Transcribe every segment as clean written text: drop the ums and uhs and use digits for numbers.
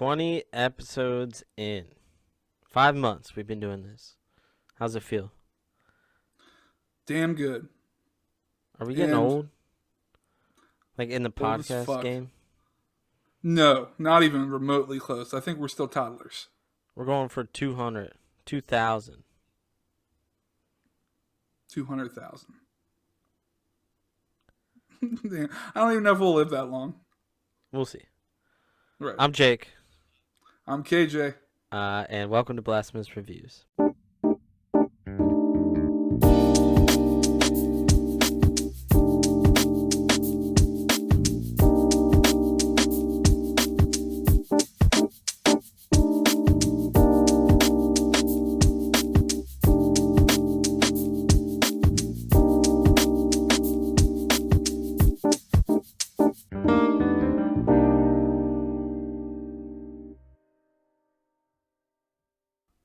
20 episodes in. 5 months we've been doing this. How's it feel? Damn good. Are we getting And old? Like in the old as podcast fuck. game? No, not even remotely close. I think we're still toddlers. We're going for 200. 2,000. 200,000. Damn, I don't even know if we'll live that long. We'll see. Right. I'm Jake. I'm KJ. And welcome to Blasphemous Reviews.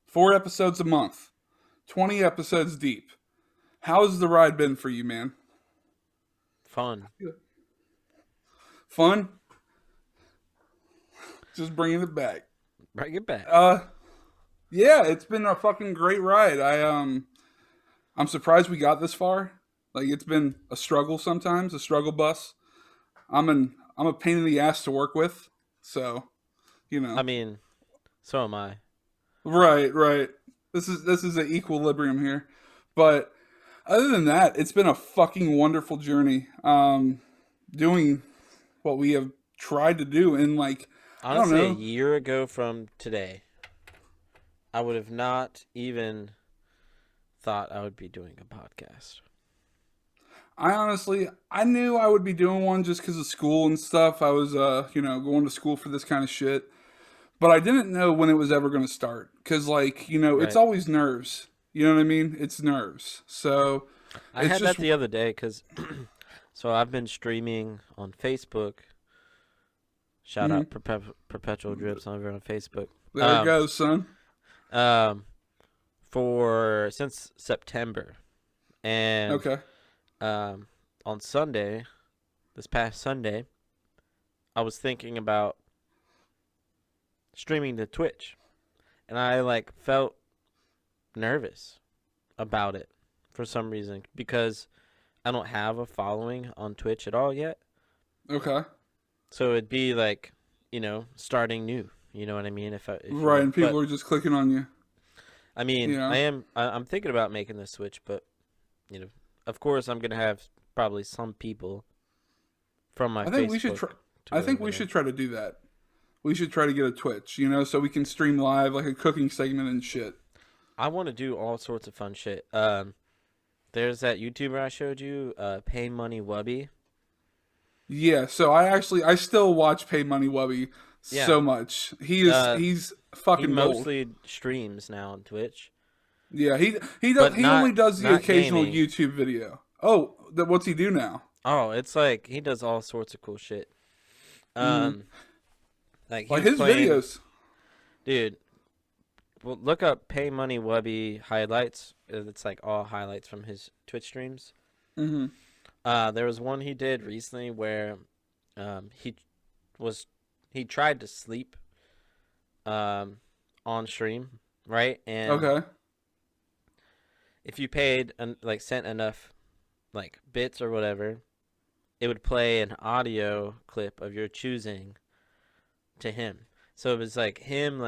Four episodes a month. 20 episodes deep. How's the ride been for you, man? Fun. Fun? Just bringing it back. Bring it back. Yeah, it's been a fucking great ride. I'm surprised we got this far. Like, it's been a struggle sometimes, a struggle bus. I'm a pain in the ass to work with, so, you know. I mean, so am I. Right. This is an equilibrium here. But other than that, it's been a fucking wonderful journey. Doing what we have tried to do in, like, Honestly, I don't know. a year ago from today, I would have not even thought I would be doing a podcast. I knew I would be doing one just because of school and stuff. I was, going to school for this kind of shit. But I didn't know when it was ever going to start. Because, like, it's Right. always nerves. You know what I mean? It's nerves. So, I it's had just, that the other day because, so I've been streaming on Facebook. Shout out Perpetual Drips over on Facebook. there it goes, son. Since September. And Okay. on Sunday, this past Sunday, I was thinking about streaming to Twitch, and I felt nervous about it for some reason because I don't have a following on Twitch at all yet. Okay. So it'd be starting new. You know what I mean? If Right, and people are just clicking on you. I mean, Yeah. I'm thinking about making the switch, but of course I'm gonna have probably some people from my I think Facebook we should try. to I go think over we there. should try to do that. We should try to get a Twitch, so we can stream live like a cooking segment and shit. I want to do all sorts of fun shit. There's that YouTuber I showed you, Pay Money Wubby. Yeah, so I still watch Pay Money Wubby Yeah. so much. He's He fucking gold. mostly streams now on Twitch. Yeah, he does. But He not- only does the not occasional gaming. YouTube video. Oh, what's he do now? Oh, it's like he does all sorts of cool shit. Like Like he's his playing, videos. dude. Well, look up Pay Money Wubby highlights. It's like all highlights from his Twitch streams. Mm-hmm. There was one he did recently where he tried to sleep on stream, right? And Okay. if you paid sent enough bits or whatever, it would play an audio clip of your choosing to him. So it was like him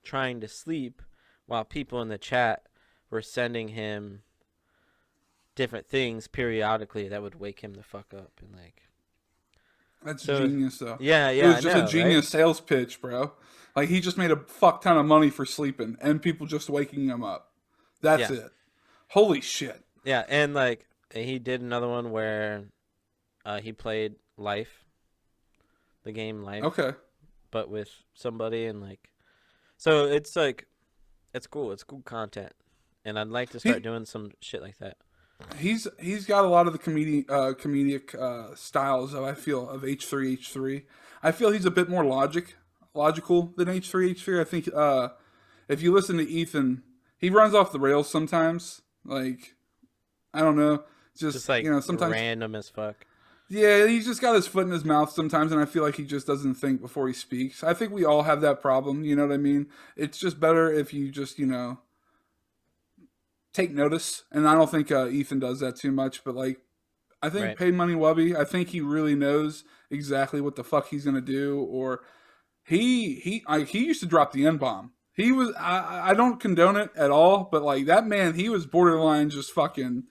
trying to sleep while people in the chat were sending him different things periodically that would wake him the fuck up and That's So- genius, though. yeah, It was I just know, a genius sales pitch, bro. Like, he just made a fuck ton of money for sleeping and people just waking him up. That's Yeah. it. Holy shit. Yeah, and he did another one where he played Life, the game Life, Okay. but with somebody and so it's it's cool. It's cool content, and I'd like to start doing some shit like that. He's got a lot of the comedic styles I feel of H3H3. I feel he's a bit more logical than H3H3. I think if you listen to Ethan, he runs off the rails sometimes. Like, I don't know, just Just sometimes. random as fuck. Yeah, he's just got his foot in his mouth sometimes, and I feel like he just doesn't think before he speaks. I think we all have that problem. You know what I mean? It's just better if you just take notice. And I don't think Ethan does that too much, but like I think Right. Pay Money Wubby, I think he really knows exactly what the fuck he's gonna do. Or he used to drop the N bomb. He was I don't condone it at all, but like that man, he was borderline just fucking.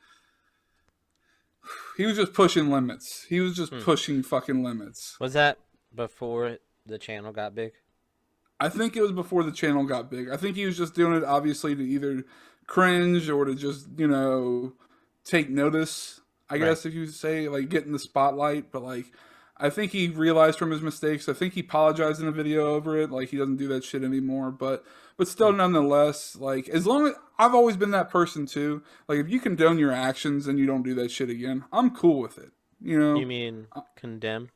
He was just pushing limits. He was just Hmm. pushing fucking limits. Was that before the channel got big? I think it was before the channel got big. I think he was just doing it obviously to either cringe or to just, take notice, I Right. guess if you say, like get in the spotlight. But like I think he realized from his mistakes. I think he apologized in a video over it. Like he doesn't do that shit anymore. But still Hmm. nonetheless, like as long as I've always been that person too. Like if you condone your actions and you don't do that shit again, I'm cool with it. You You know? mean Uh, condemn?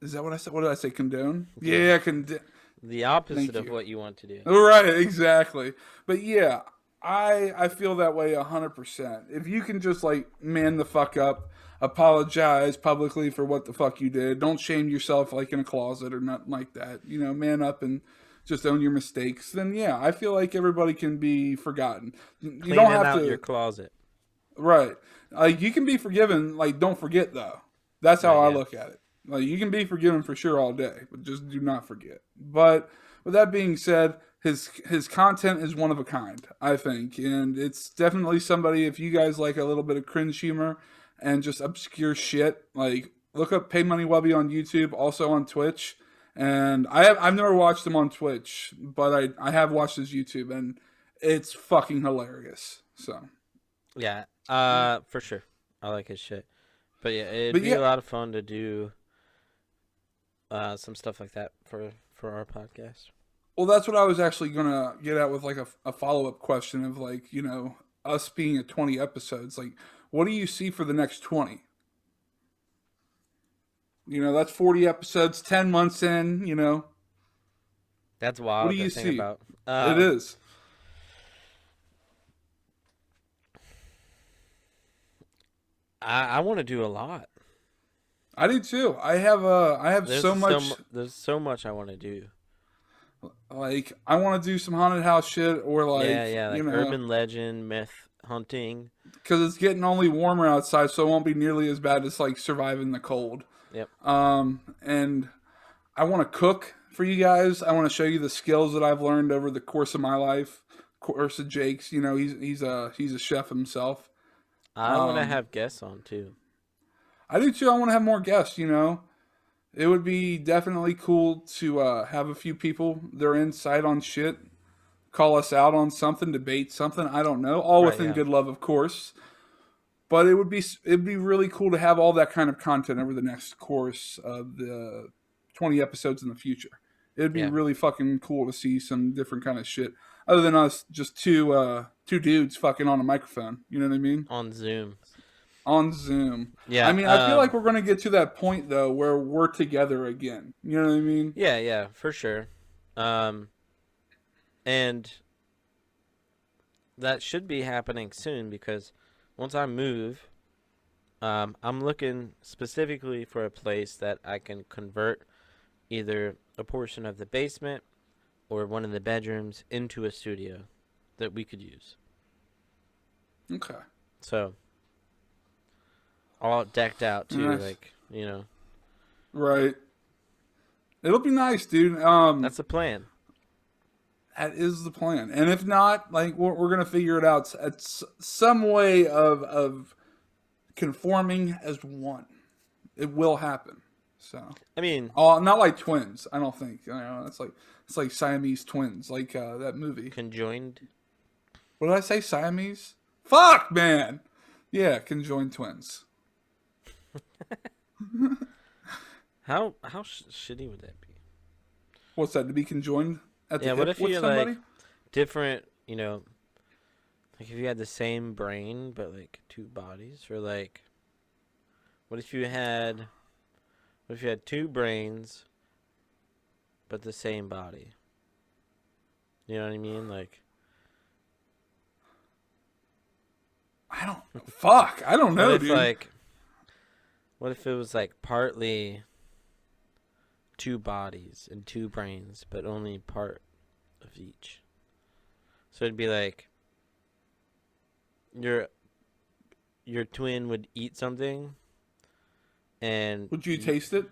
Is that what I said? What did I say? Condone? Yeah. Yeah, condemn. The opposite Thank of you. what you want to do. Right, exactly. But yeah, I feel that way 100%. If you can just like man the fuck up, apologize publicly for what the fuck you did, don't shame yourself like in a closet or nothing like that. Man up and just own your mistakes. Then yeah, I feel like everybody can be forgotten. You don't Cleaning have out your to. closet. Right. Like you can be forgiven. Like don't forget though. That's how Right. I Yeah. look at it. Like you can be forgiven for sure all day, but just do not forget. But with that being said, his content is one of a kind, I think, and it's definitely somebody. If you guys like a little bit of cringe humor and just obscure shit, like look up Pay Money Wubby on YouTube, also on Twitch. And I've never watched him on Twitch, but I have watched his YouTube, and it's fucking hilarious. So Yeah. For sure. I like his shit. But yeah, it'd but be yeah, a lot of fun to do some stuff like that for our podcast. well, that's what I was actually gonna get at with like a follow up question of like us being at 20 episodes. Like, what do you see for the next 20? That's 40 episodes, 10 months in. That's What do wild to you think see? about. It is. I want to do a lot. I do too. I have so much. There's so much I want to do. Like, I want to do some haunted house shit or Yeah, like yeah, like urban legend, myth hunting. because it's getting only warmer outside, so it won't be nearly as bad as like surviving the cold. Yep. And I want to cook for you guys. I want to show you the skills that I've learned over the course of my life. Course of Jake's, he's a chef himself. I want to Um, have guests on too. I do too. I want to have more guests. It would be definitely cool to have a few people that are insight on shit, call us out on something, debate something. I don't know, all Right, within yeah. good love, of course. But it'd be really cool to have all that kind of content over the next course of the 20 episodes in the future. It'd be Yeah. really fucking cool to see some different kind of shit other than us just two dudes fucking on a microphone. You know what I mean? On Zoom. On Zoom. I Yeah. mean, I feel like we're gonna get to that point though where we're together again. You know what I mean? Yeah, yeah, for sure. Um and that should be happening soon because once I move, I'm looking specifically for a place that I can convert either a portion of the basement or one of the bedrooms into a studio that we could use. Okay. So, all decked out too, Nice. like, you know, Right. It'll be nice, dude. that's the plan. That is the plan. And if not, like we're gonna figure it out. It's some way of conforming as one. It will happen. So, I mean, oh, not like twins. I don't think. It's like Siamese twins, like that movie. conjoined. What did I say? Siamese? Fuck, man. Yeah, conjoined twins. How shitty would that be? What's that? To be conjoined at the Yeah, what hip if with you somebody? like different, like if you had the same brain but like two bodies, or like what if you had what if you had two brains but the same body? You know what I mean? Like I don't. Fuck. I don't what know, if dude. like What if it was like partly two bodies and two brains, but only part of each? So it'd be like your your twin would eat something, and Would you taste it,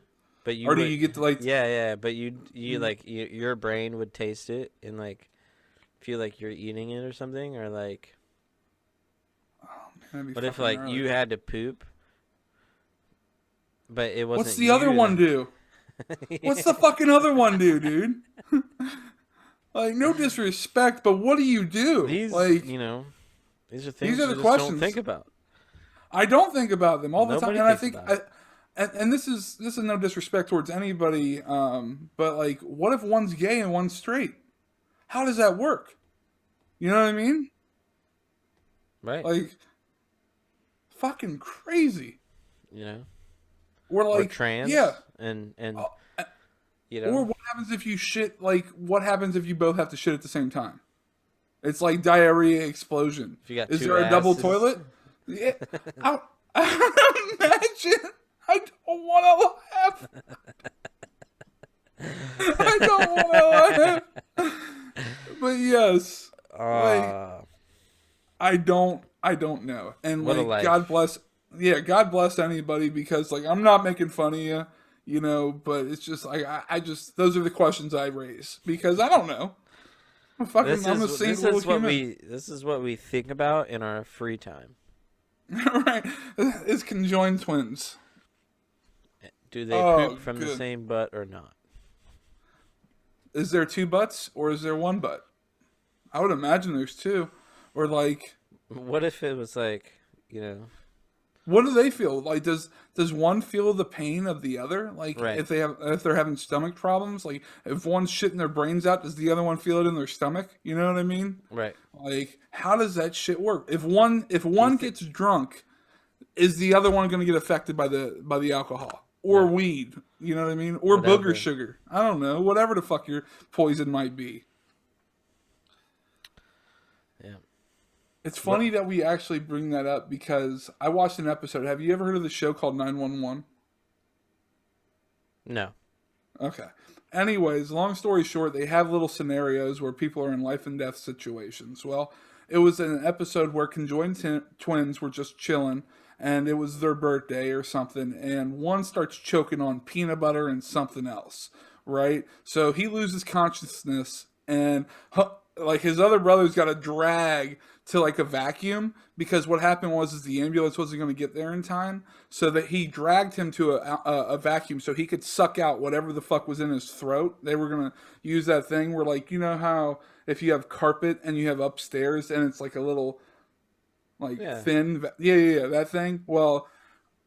but you or do would, you get to like? yeah, but you like your brain would taste it and like feel like you're eating it or something, or like That'd be what if fucking like gnarly. you had to poop, but it What's wasn't the other you one do? What's the fucking other one do, dude? Like, no disrespect, but what do you do? These, Like, these are these things are you the just don't think questions. about. I don't think about them all the time, Nobody and I thinks think, about it. and this is no disrespect towards anybody, but like, what if one's gay and one's straight? How does that work? You know what I mean? Right. Like, fucking crazy. You know, Or or like, yeah. trans and Uh, you Or know, what happens if you shit? Like, what happens if you both have to shit at the same time? It's like diarrhea explosion. if you got Is two there a double asses. toilet? Yeah. I, imagine. I don't want to laugh. I don't want to laugh. But yes, like Ah, I don't know. And what a like God life. bless, yeah, God bless anybody, because like I'm not making fun of you, but it's just like I just, those are the questions I raise because I don't know. I'm a saint little human. This is what we think about in our free time. Right. It's conjoined twins. Do they Oh, poop from the good. same butt or not? Is there two butts or is there one butt? I would imagine there's two. Or like, What if it was like, what do they feel? Like, does one feel the pain of the other? Like, right, if they're having stomach problems, like if one's shitting their brains out, does the other one feel it in their stomach? You know what I mean? right. Like, how does that shit work? If one Think gets drunk, is the other one going to get affected by the alcohol or yeah, weed? You know what I mean? Or booger whatever. sugar? I don't know. Whatever the fuck your poison might be. Yeah. It's What? funny that we actually bring that up because I watched an episode. Have you ever heard of the show called 911? No. Okay. Anyways, long story short, they have little scenarios where people are in life and death situations. Well, it was an episode where conjoined twins were just chilling, and it was their birthday or something, and one starts choking on peanut butter and something else, right? So he loses consciousness, and like his other brother's got to drag to like a vacuum because what happened was is the ambulance wasn't going to get there in time, so that he dragged him to a vacuum so he could suck out whatever the fuck was in his throat. They were going to use that thing where, like, you know how if you have carpet and you have upstairs and it's like a little like Yeah. thin yeah, that thing. Well,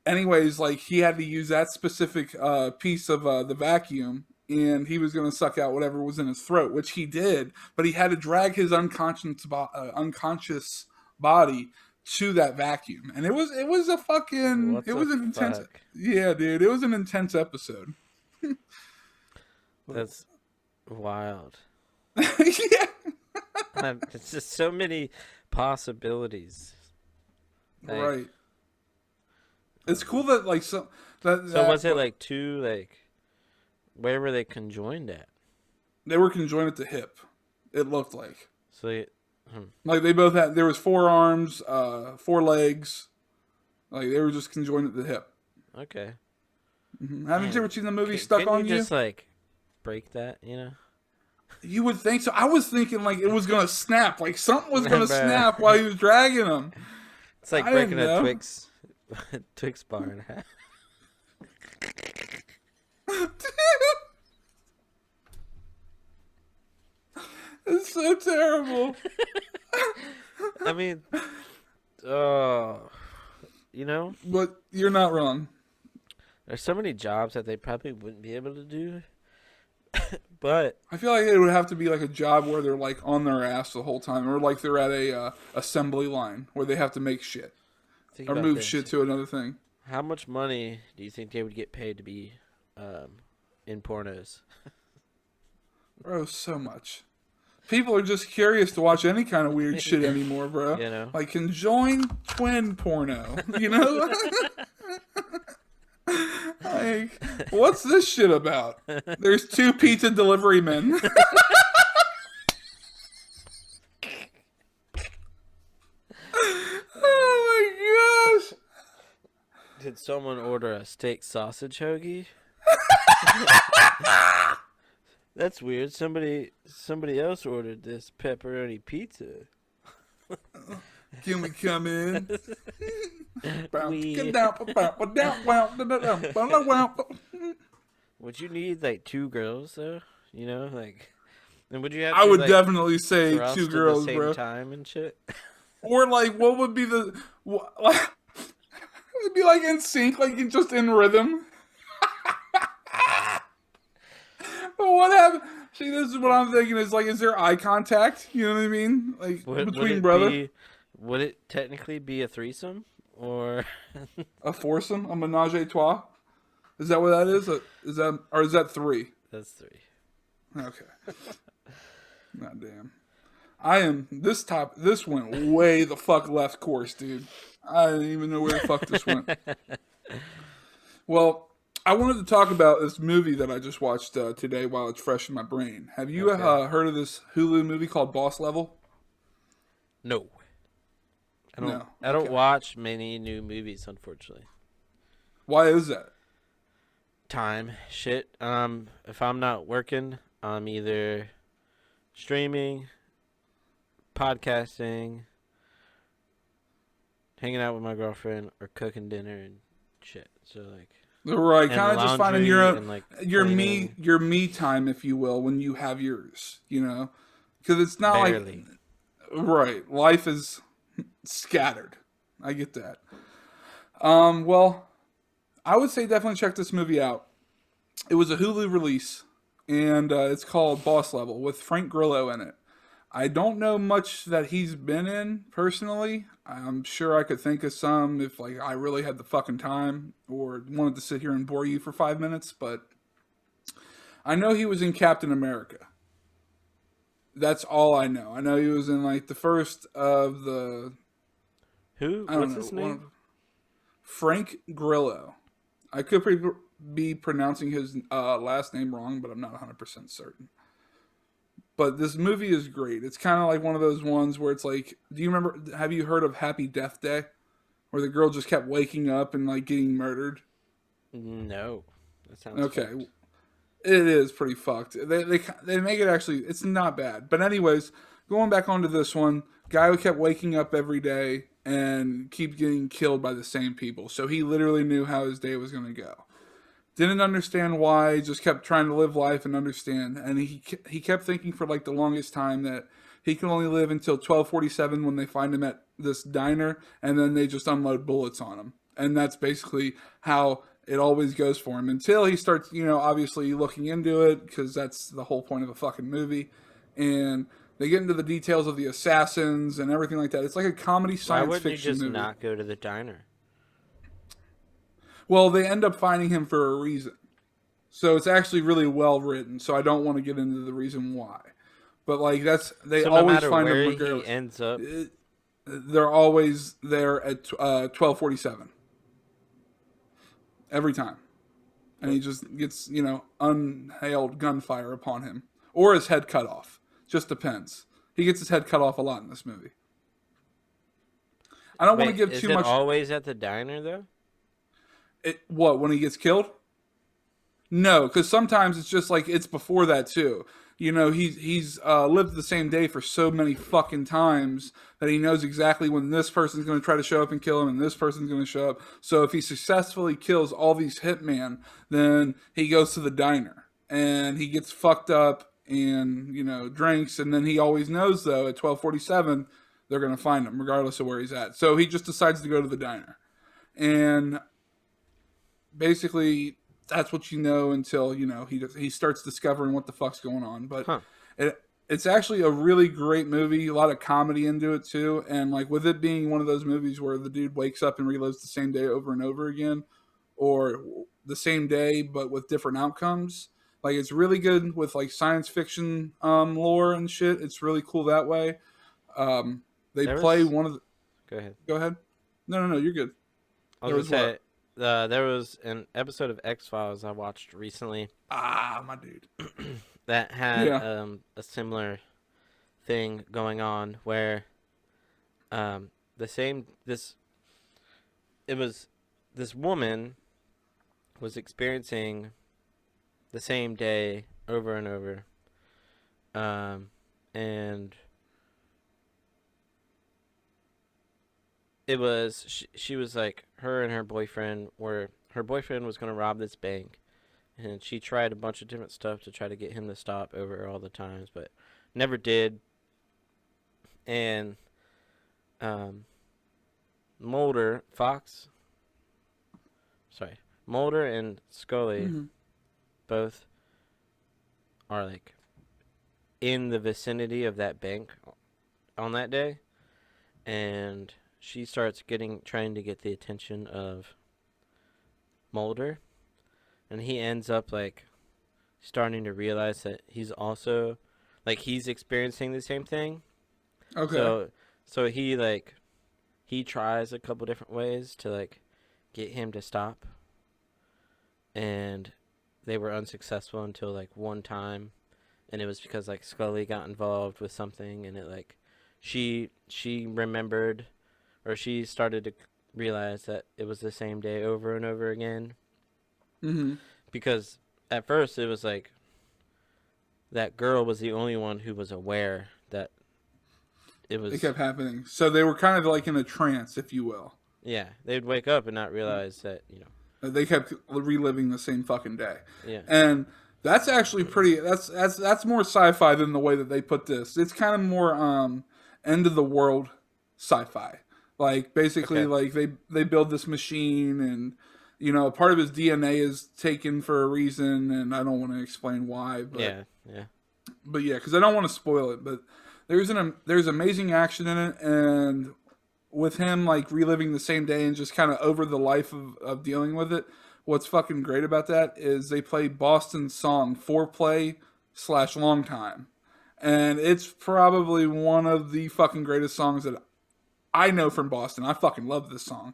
anyways, like he had to use that specific piece of the vacuum, and he was going to suck out whatever was in his throat, which he did. But he had to drag his unconscious body to that vacuum, and What it the was an intense, fuck? yeah, dude, it was an intense episode. That's wild. Yeah, It's just so many possibilities. Like, right. It's cool that like so was it like two, like, where were they conjoined at? they were conjoined at the hip. It looked like. So Like they both had, there was four arms, four legs. Like they were just conjoined at the hip. okay. Haven't you Man, ever seen the movie Stuck couldn't on you You? just like break that? You know. You would think so. I was thinking like it was gonna snap, like something was gonna Bruh. snap while he was dragging him. It's like I didn't breaking a know. Twix bar in half. It's so terrible. I mean, oh, But you're not wrong. there's so many jobs that they probably wouldn't be able to do. But I feel like it would have to be like a job where they're like on their ass the whole time, or like they're at a assembly line where they have to make shit think or about move this. shit to another thing. How much money do you think they would get paid to be in pornos? Bro, so much. People are just curious to watch any kind of weird shit anymore, bro. You know? Like conjoined twin porno, you know? like, what's this shit about? There's 2 pizza delivery men. Oh my gosh. Did someone order a steak sausage hoagie? That's weird. Somebody else ordered this pepperoni pizza. Can we come in? We would you need like 2 girls though? You know, like, and would you have I to would like definitely say thrust 2 at girls, the same bro. time and shit? Or like, what would be the? Like, it'd be like in sync, like just in rhythm. But what happened? See, this is what I'm thinking. Is like, is there eye contact? You know what I mean? Like between brother. Would it technically be a threesome or A foursome, a menage a trois. Is that what that is? Is that, or is that 3? that's 3? Okay. God damn. I am this went way the fuck left course, dude. I didn't even know where the fuck this went. Well, I wanted to talk about this movie that I just watched today while it's fresh in my brain. Have you Okay. heard of this Hulu movie called Boss Level? No. No. I don't Okay. watch many new movies, unfortunately. Why is that? Time shit. If I'm not working, I'm either streaming, podcasting, hanging out with my girlfriend, or cooking dinner and shit. So like, Right, and kind of just finding laundry your and own, like me cleaning. your me time, if you will, when you have yours. You know, because it's not like Barely. right. Life is scattered. I get that. Well, I would say definitely check this movie out. It was a Hulu release, and it's called Boss Level with Frank Grillo in it. I don't know much that he's been in personally. I'm sure I could think of some if like I really had the fucking time or wanted to sit here and bore you for 5 minutes, but I know he was in Captain America. That's all I know. I know he was in like the first of the Who? I don't What's know, his name? Frank Grillo. I could be pronouncing his last name wrong, but I'm not 100% certain. But this movie is great. It's kind of like one of those ones where it's like, do you remember? Have you heard of Happy Death Day, where the girl just kept waking up and like getting murdered? No. That sounds Okay, fucked. it is pretty fucked. They make it actually. It's not bad. But anyways, going back onto this one, guy who kept waking up every day and keep getting killed by the same people. So he literally knew how his day was going to go. Didn't understand why, just kept trying to live life and understand. And he kept thinking for like the longest time that he can only live until 12:47 when they find him at this diner, and then they just unload bullets on him. And that's basically how it always goes for him until he starts, obviously looking into it because that's the whole point of a fucking movie. And they get into the details of the assassins and everything like that. It's like a comedy Why science wouldn't you fiction just movie. not go to the diner? Well, they end up finding him for a reason. So it's actually really well written. So I don't want to get into the reason why. But like they So no always matter find him where he regardless. ends up, They're always there at 12:47 every time, and he just gets unhailed gunfire upon him or his head cut off. Just depends. He gets his head cut off a lot in this movie. I don't want to wait, give is too it much. always at the diner though? What when he gets killed? No, because sometimes it's just like it's before that too. He's lived the same day for so many fucking times that he knows exactly when this person's going to try to show up and kill him, and this person's going to show up. So if he successfully kills all these hitmen, then he goes to the diner and he gets fucked up and drinks, and then he always knows though at 12:47 they're going to find him regardless of where he's at. So he just decides to go to the diner, and basically that's what you know until he starts discovering what the fuck's going on. But Huh. it's actually a really great movie, a lot of comedy into it too, and like with it being one of those movies where the dude wakes up and relives the same day over and over again, or the same day but with different outcomes. Like it's really good with like science fiction lore and shit. It's really cool that way. They There play was. one of the. Go ahead. Go ahead. No, you're good. I was There gonna was what? say there was an episode of X-Files I watched recently Ah, my dude. that had Yeah. a similar thing going on where the same this it was this woman was experiencing the same day over and over, and she was like her and her boyfriend was going to rob this bank, and she tried a bunch of different stuff to try to get him to stop over all the times, but never did. And um, Mulder Fox, sorry, Mulder and Scully Hmm. both are like in the vicinity of that bank on that day, and she starts trying to get the attention of Mulder, and he ends up like starting to realize that he's also like he's experiencing the same thing. Okay. So he tries a couple different ways to like get him to stop, and they were unsuccessful until like one time, and it was because like Scully got involved with something, and it like she remembered, or she started to realize that it was the same day over and over again, Hmm. because at first it was like that girl was the only one who was aware that it It was. kept happening. So they were kind of like in a trance, if you will. Yeah, they'd wake up and not realize that, They kept reliving the same fucking day, yeah. and that's actually pretty. That's more sci-fi than the way that they put this. It's kind of more end of the world sci-fi. Like basically, Okay. like they build this machine, and part of his DNA is taken for a reason, and I don't want to explain why, Yeah, yeah. but yeah, because I don't want to spoil it. But there's amazing action in it, and with him like reliving the same day and just kind of over the life of dealing with it. What's fucking great about that is they play Boston's song "Foreplay" slash "Long Time," and it's probably one of the fucking greatest songs that I know from Boston. I fucking love this song,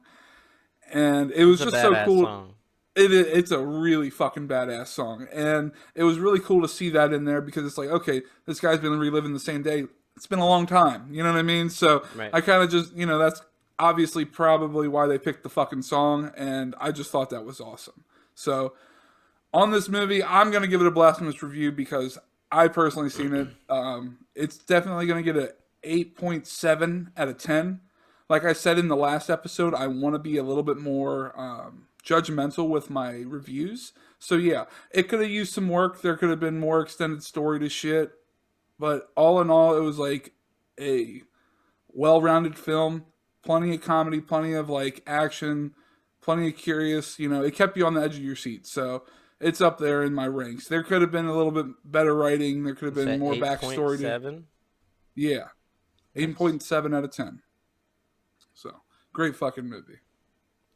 and it It's was a just so badass cool. song. It's a really fucking badass song, and it was really cool to see that in there because it's like, okay, this guy's been reliving the same day. It's been a long time, you know what I mean? So Right. I kind of just, that's obviously probably why they picked the fucking song, and I just thought that was awesome. So on this movie, I'm gonna give it a blasphemous review because I personally seen it. It's definitely gonna get a 8.7 out of 10. Like I said in the last episode, I want to be a little bit more judgmental with my reviews. So yeah, it could have used some work. There could have been more extended story to shit. But all in all, it was like a well-rounded film. Plenty of comedy, plenty of like action, plenty of curious. It kept you on the edge of your seat. So it's up there in my ranks. There could have been a little bit better writing. There could have It's been at more backstory to. 8.7. Yeah, Nice. 8.7 out of 10. So great fucking movie.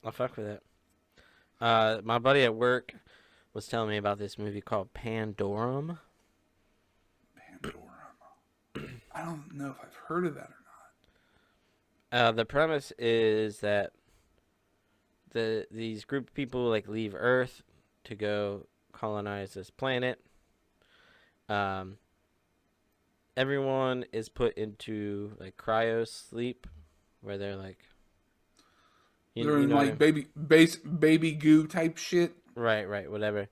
I'll fuck with it. My buddy at work was telling me about this movie called Pandorum. Pandora. I don't know if I've heard of that or The premise is that these group of people like leave Earth to go colonize this planet. Um, Everyone is put into like cryo sleep, where they're like, not. you They're you in know what like baby goo type shit. right, whatever.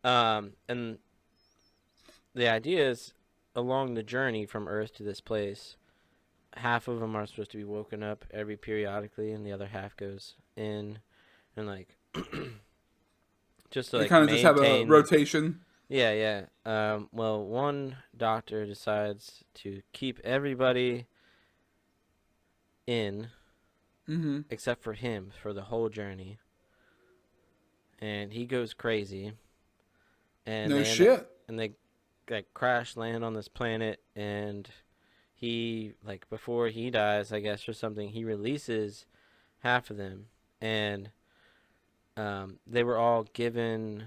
And the idea is along the journey from Earth to this place, half of them are supposed to be woken up every periodically, and the other half goes in and like just to They like kind of just have a maintain. rotation. Yeah, yeah. Well, one doctor decides to keep everybody in Mm-hmm. except for him for the whole journey, and he goes crazy, and No they end up shit. and they like crash land on this planet, and he like before he dies, I guess, or something, he releases half of them, and they were all given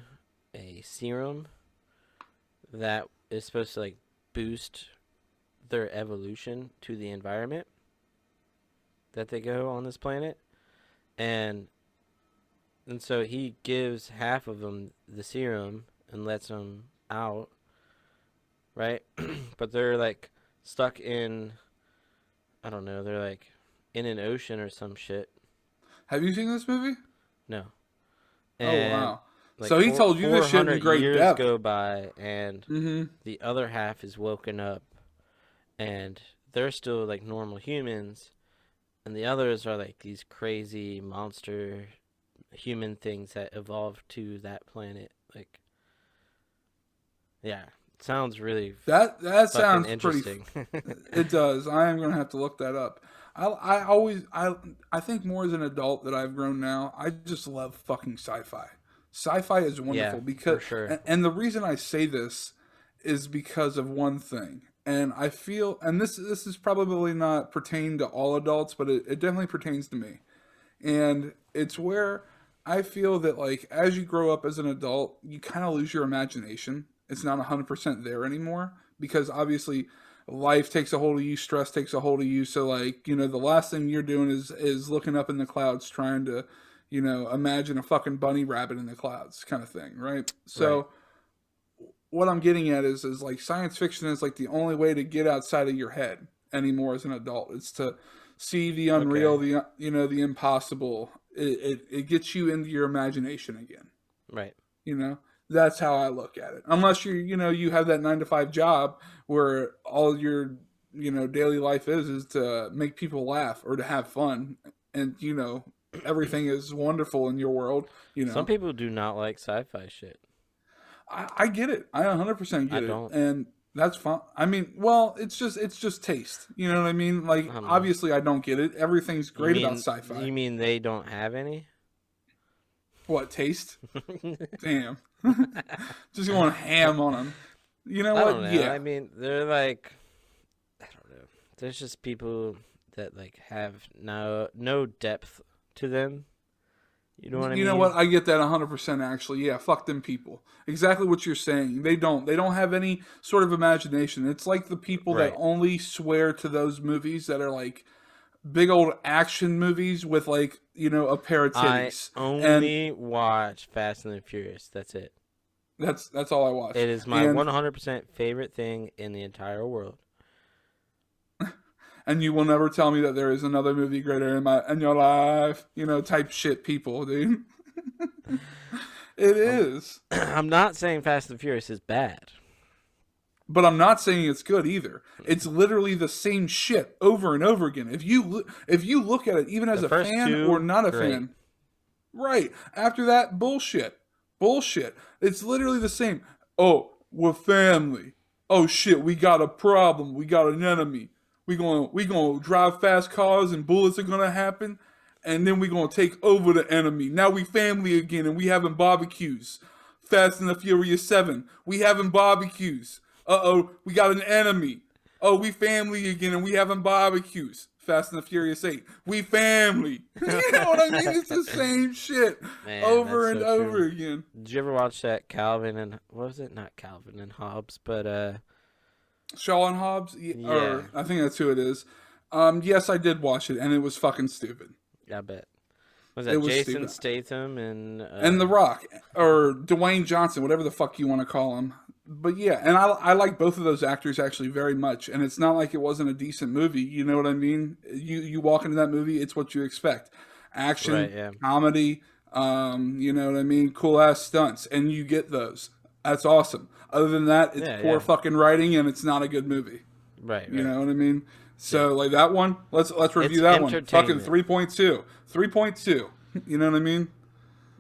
a serum that is supposed to like boost their evolution to the environment that they go on this planet, and and so he gives half of them the serum and lets them out, right? But they're like stuck in, I don't know, they're like in an ocean or some shit. Have you seen this movie? No. Oh And wow. like So he told you this four shit in hundred great years depth. go by, and Mm-hmm. the other half is woken up, and they're still like normal humans, and the others are like these crazy monster human things that evolved to that planet. Like, yeah, it sounds really That fucking sounds pretty. interesting. It does. I am gonna have to look that up. I think more as an adult that I've grown now. I just love fucking sci-fi. Sci-fi is Yeah, wonderful because, for sure. and the reason I say this is because of one thing. And I feel, and this is probably not pertain to all adults, but it definitely pertains to me. And it's where I feel that like as you grow up as an adult, you kind of lose your imagination. It's not 100% there anymore because obviously life takes a hold of you, stress takes a hold of you. So like, the last thing you're doing is looking up in the clouds trying to, imagine a fucking bunny rabbit in the clouds kind of thing, right? Right. So what I'm getting at is like science fiction is like the only way to get outside of your head anymore as an adult. It's to see the Okay. unreal, the impossible. It gets you into your imagination again. Right. You know, that's how I look at it. Unless you have that 9 to 5 job where all your daily life is to make people laugh or to have fun, and everything is wonderful in your world. You Some know, people do not like sci-fi shit. I get it. I 100% I get it, don't. and that's fine. I mean, well, it's just taste. You know what I mean? I Like, don't know. obviously, I don't get it. Everything's You great about mean sci-fi. you mean they don't have any? What taste? Damn, just going ham on them. You know I what? don't know. I Yeah. mean, they're like, I don't know. There's just people that like have no depth to them. You know what I You know mean? what? I get that 100% actually. Yeah, fuck them people. Exactly what you're saying. They don't have any sort of imagination. It's like the people that Right. only swear to those movies that are like big old action movies with like, a pair of I titties. And only watch Fast and the Furious. That's it. that's all I watch. It is my And 100% favorite thing in the entire world. and you will never tell me that there is another movie greater in your life, type shit people, dude. It I'm is. I'm not saying Fast and the Furious is bad. But I'm not saying it's good either. It's literally the same shit over and over again. If you look at it, even as The a first fan or two, not a great. fan, right after that, bullshit, bullshit. It's literally the same. Oh, we're family. Oh shit, we got a problem. We got an enemy. We gonna drive fast cars and bullets are gonna happen, and then we gonna take over the enemy. Now we family again, and we having barbecues. Fast and the Furious 7. We having barbecues. Uh-oh, we got an enemy. Oh, we family again and we having barbecues. Fast and the Furious 8. We family. You know what I mean? It's the same shit Man, that's over and so over true. again. Did you ever watch that Calvin and what was it? Not Calvin and Hobbes, but Shaw and Hobbs, yeah, or I think that's who it is. Yes, I did watch it and it was fucking stupid. I bet. Was It that was Jason stupid. Statham and And The Rock, or Dwayne Johnson, whatever the fuck you want to call him. But yeah, and I like both of those actors actually very much. And it's not like it wasn't a decent movie. You know what I mean? You walk into that movie, it's what you expect: right, action, yeah. comedy. You know what I mean? Cool ass stunts, and you get those. That's awesome. Other than that, it's Yeah, poor yeah. fucking writing, and it's not a good movie. Right, You right. know what I mean? Yeah. So like that one, let's review It's that one. Fucking entertainment. 3.2. 3.2. You know what I mean?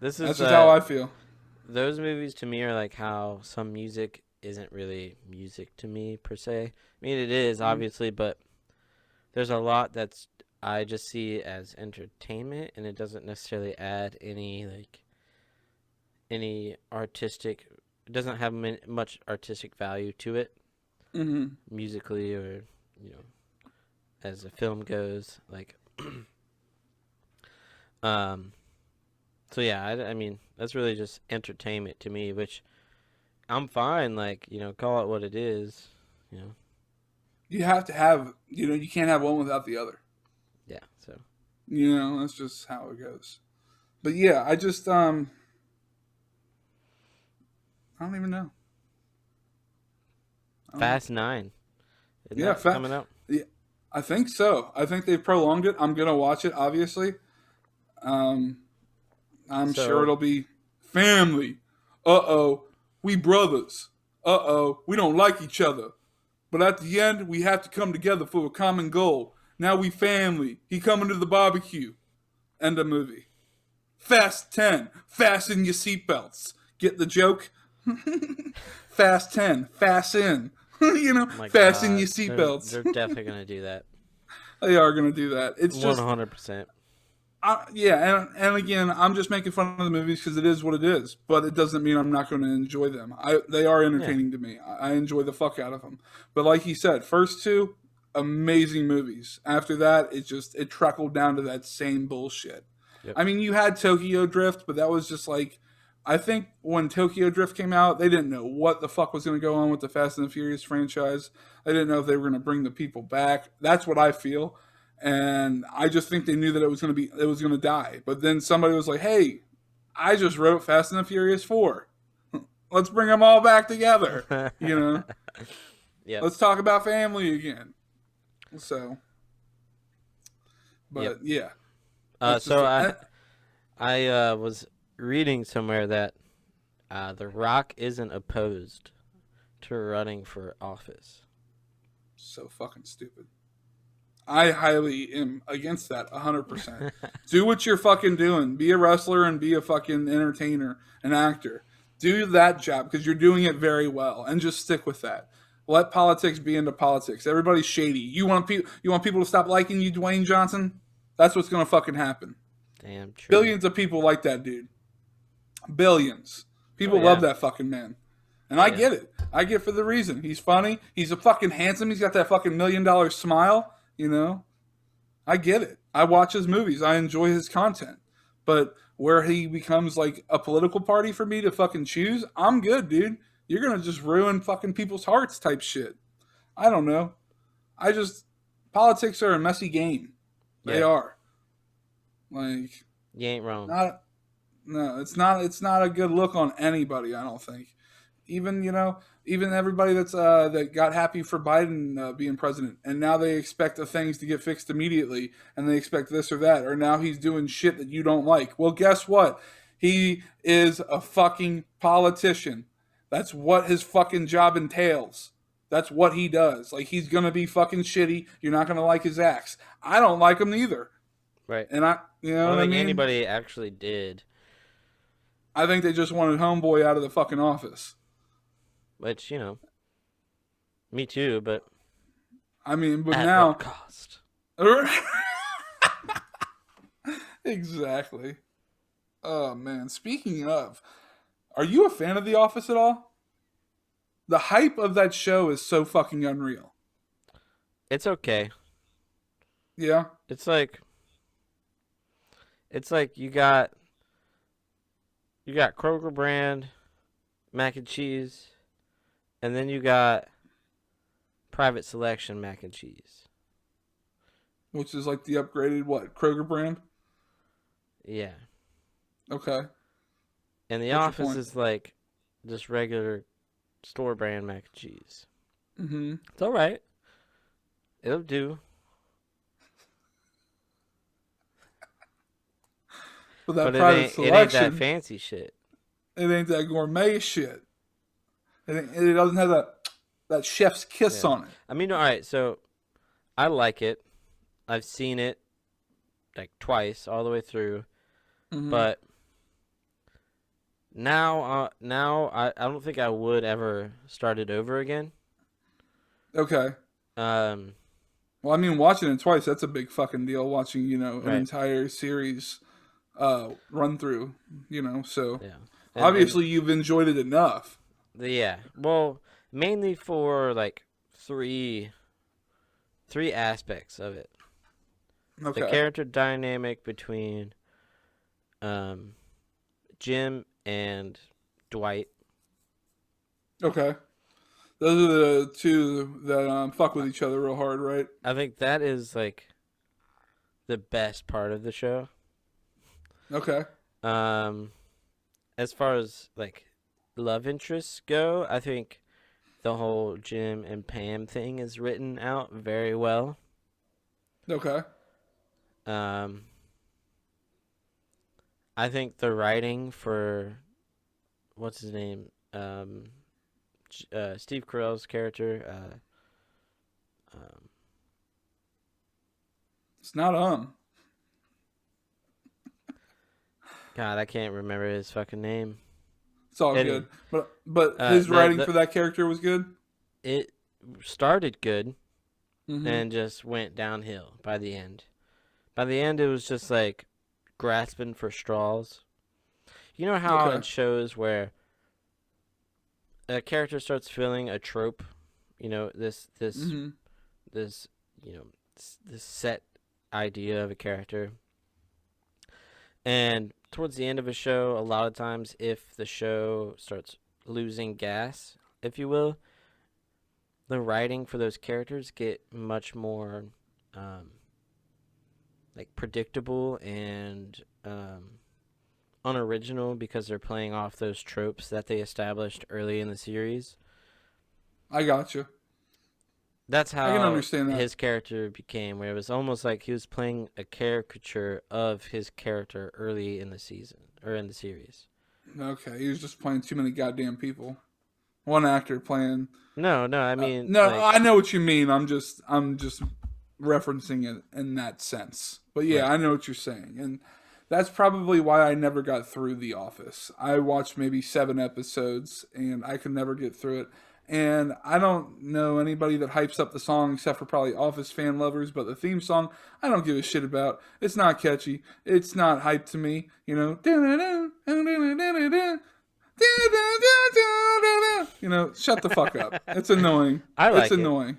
This That's is just how I feel. those movies to me are like how some music isn't really music to me per se. I mean it is Mm-hmm. obviously, but there's a lot that's I just see as entertainment and it doesn't necessarily add any artistic it doesn't have much artistic value to it Mm-hmm. musically or you know as a film goes like um so yeah I mean that's really just entertainment to me which I'm fine like call it what it is you know You have to have, you can't have one without the other. yeah so That's just how it goes. But yeah, I just I don't even know. I don't know. Fast 9. Isn't Yeah, that coming out? yeah, I think so. I think they've prolonged it. I'm gonna watch it, obviously. Um, I'm sure So, it'll be family. Uh-oh, we brothers. Uh-oh, we don't like each other. But at the end, we have to come together for a common goal. Now we family. He coming to the barbecue. End of movie. Fast 10. Fasten your seatbelts. Get the joke? Fast 10. Fasten. oh my Fasten your god. seatbelts. They're definitely going to do that. They are going to do that. It's just 100%. yeah, and again, I'm just making fun of the movies because it is what it is. But it doesn't mean I'm not going to enjoy them. They are Yeah. entertaining to me. I enjoy the fuck out of them. But like he said, first two amazing movies. After that, it trickled down to that same bullshit. Yep. I mean, you had Tokyo Drift, but that was just like I think when Tokyo Drift came out, they didn't know what the fuck was going to go on with the Fast and the Furious franchise. They didn't know if they were going to bring the people back. That's what I feel, and I just think they knew that it was going to die. But then somebody was like, "Hey, I just wrote Fast and the Furious 4. Let's bring them all back together." You know, Yep. let's talk about family again. So, Yep. but yeah, So I was reading somewhere that The Rock isn't opposed to running for office. so fucking stupid. I highly am against that 100%. Do what you're fucking doing. Be a wrestler and be a fucking entertainer, an actor. Do that job because you're doing it very well and just stick with that. Let politics be into politics. Everybody's shady. You want people to stop liking you, Dwayne Johnson? That's what's going to fucking happen. Damn true. Billions of people like that dude. Billions. Oh People love yeah. that fucking man. And Oh I yeah. get it. I get for the reason. He's funny. He's a fucking handsome. He's got that fucking $1 million smile, you know? I get it. I watch his movies. I enjoy his content. But where he becomes like a political party for me to fucking choose, I'm good, dude. You're going to just ruin fucking people's hearts type shit. I don't know. I just politics are a messy game. They Yeah. are. Like You ain't wrong. not no, it's not a good look on anybody, I don't think. Even, even everybody that got happy for Biden being president, and now they expect the things to get fixed immediately, and they expect this or that, or now he's doing shit that you don't like. Well, guess what? He is a fucking politician. That's what his fucking job entails. That's what he does. Like, he's gonna be fucking shitty. You're not gonna like his acts. I don't like him either. Right. And you I know don't what I think mean? anybody actually did. I think they just wanted Homeboy out of the fucking office. Which, me too, but I mean, but at what now. cost? Exactly. Oh, man. Speaking of, are you a fan of The Office at all? The hype of that show is so fucking unreal. It's okay. Yeah? It's like you got Kroger brand mac and cheese, and then you got private selection mac and cheese. Which is like the upgraded, what, Kroger brand? Yeah. Okay. And The What's your Office point? is like just regular store brand mac and cheese. Mm-hmm. It's all right. It'll do. But that But it private ain't that selection, fancy shit. it ain't that gourmet shit. It doesn't have that chef's kiss Yeah. on it. I mean, all right, so I like it. I've seen it like twice all the way through, Mm-hmm. but now I don't think I would ever start it over again. Okay. Um, Well, I mean, watching it twice, that's a big fucking deal. Watching, an right. entire series run through, so Yeah. And obviously you've enjoyed it enough. yeah. Well, mainly for like three aspects of it. The Okay. character dynamic between Jim and Dwight. Okay. Those are the two that fuck with each other real hard, right? I think that is like the best part of the show. Okay. Um, as far as like love interests go, I think the whole Jim and Pam thing is written out very well. Okay. Um, I think the writing for what's his name, Steve Carell's character, It's not God, I can't remember his fucking name. It's all Anyway, good. But his writing the for that character was good. it started good Mm-hmm. and just went downhill by the end. By the end, it was just like grasping for straws. You know how in Okay. shows where a character starts filling a trope, you know, Mm-hmm. this this set idea of a character, and towards the end of a show, a lot of times, if the show starts losing gas, if you will, the writing for those characters get much more um, like predictable and unoriginal because they're playing off those tropes that they established early in the series. I got you. That's I can how understand that. his character became, where it was almost like he was playing a caricature of his character early in the season or in the series. Okay, he was just playing too many goddamn people. One actor playing. No, no, I mean No, like I know what you mean. I'm just referencing it in that sense. But yeah, right. I know what you're saying, and that's probably why I never got through The Office. I watched maybe 7 episodes, and I could never get through it. And I don't know anybody that hypes up the song except for probably Office fan lovers. But the theme song, I don't give a shit about. It's not catchy. It's not hype to me. You know. You know, shut the fuck up. It's annoying. I It's like it. annoying.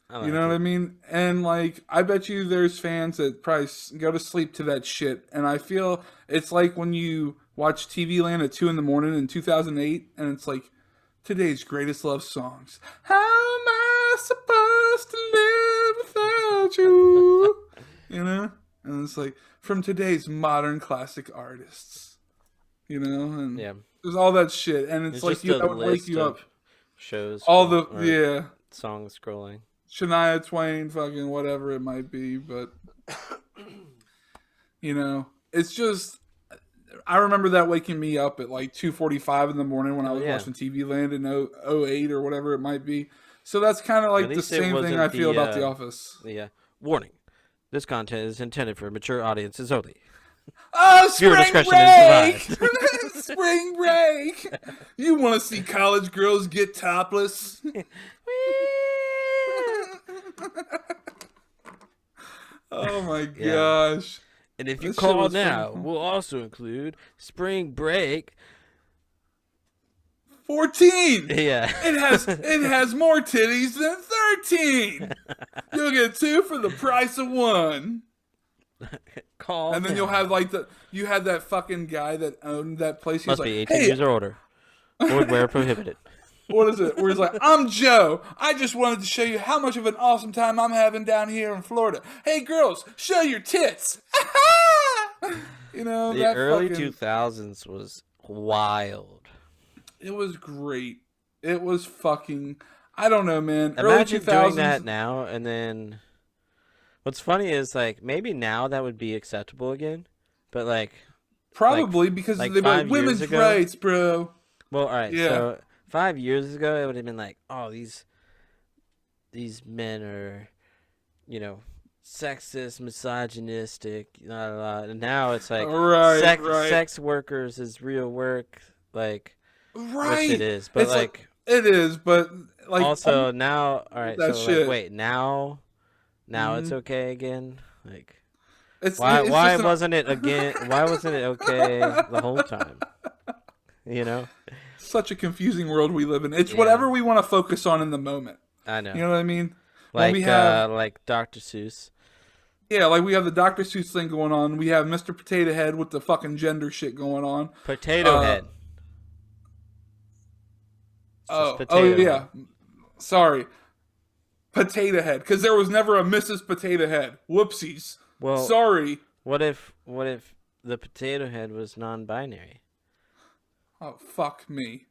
I You know like what I it. mean? And like, I bet you there's fans that probably go to sleep to that shit. And I feel it's like when you watch TV Land at 2 in the morning in 2008, and it's like today's greatest love songs. How am I supposed to live without you? You know, and it's like from today's modern classic artists. You know, and Yeah. there's all that shit, and it's It's like just you a that would wake list you up. of shows All scroll the or yeah, songs scrolling. Shania Twain, fucking whatever it might be, but you know, it's just I remember that waking me up at like 2:45 in the morning when I Hell was yeah. watching TV Land in 08 or whatever it might be. So that's kind of At like the least it same thing I wasn't feel about The Office. the warning. This content is intended for mature audiences only. Oh, Viewer spring discretion is break! advised. Spring break! You want to see college girls get topless? Oh my Yeah. gosh. And if you This shit call was fucking now, cool. we'll also include spring break. 14. Yeah. It has more titties than 13. You'll get two for the price of one. Call And then you'll have now. like you had that fucking guy that owned that place. He was Must like, be 18 "Hey, years or older. Board wear prohibited. what is it?" Where he's like, "I'm Joe. I just wanted to show you how much of an awesome time I'm having down here in Florida. Hey, girls, show your tits." You know The that early fucking. 2000s was wild. It was great. It was fucking. I don't know, man. Early two Imagine doing thousands. that now and then. What's funny is like maybe now that would be acceptable again, but like Probably because like they'd be like 5 years women's ago. rights, bro. Well, all right. Yeah. So 5 years ago, it would have been like, oh, these men are, you know, sexist, misogynistic, blah, blah, blah. And now it's like Right, right, sex workers is real work, like which it right. is. But It's like like it is, but like all also now, all right. that So like, shit. wait, now it's Hmm. okay again. Like It's why just an. wasn't it again? Why wasn't it okay the whole time? You know? Such a confusing world we live in. It's Yeah, whatever we want to focus on in the moment. I You know. know what I mean? When we have Like Dr. Seuss. yeah, like we have the Dr. Seuss thing going on. We have Mr. Potato Head with the fucking gender shit going on. Potato Uh Head. It's just oh Potato Head. yeah. Sorry. Potato Head, because there was never a Mrs. Potato Head. Whoopsies. Well, Sorry. what if the Potato Head was non-binary. Oh, fuck me.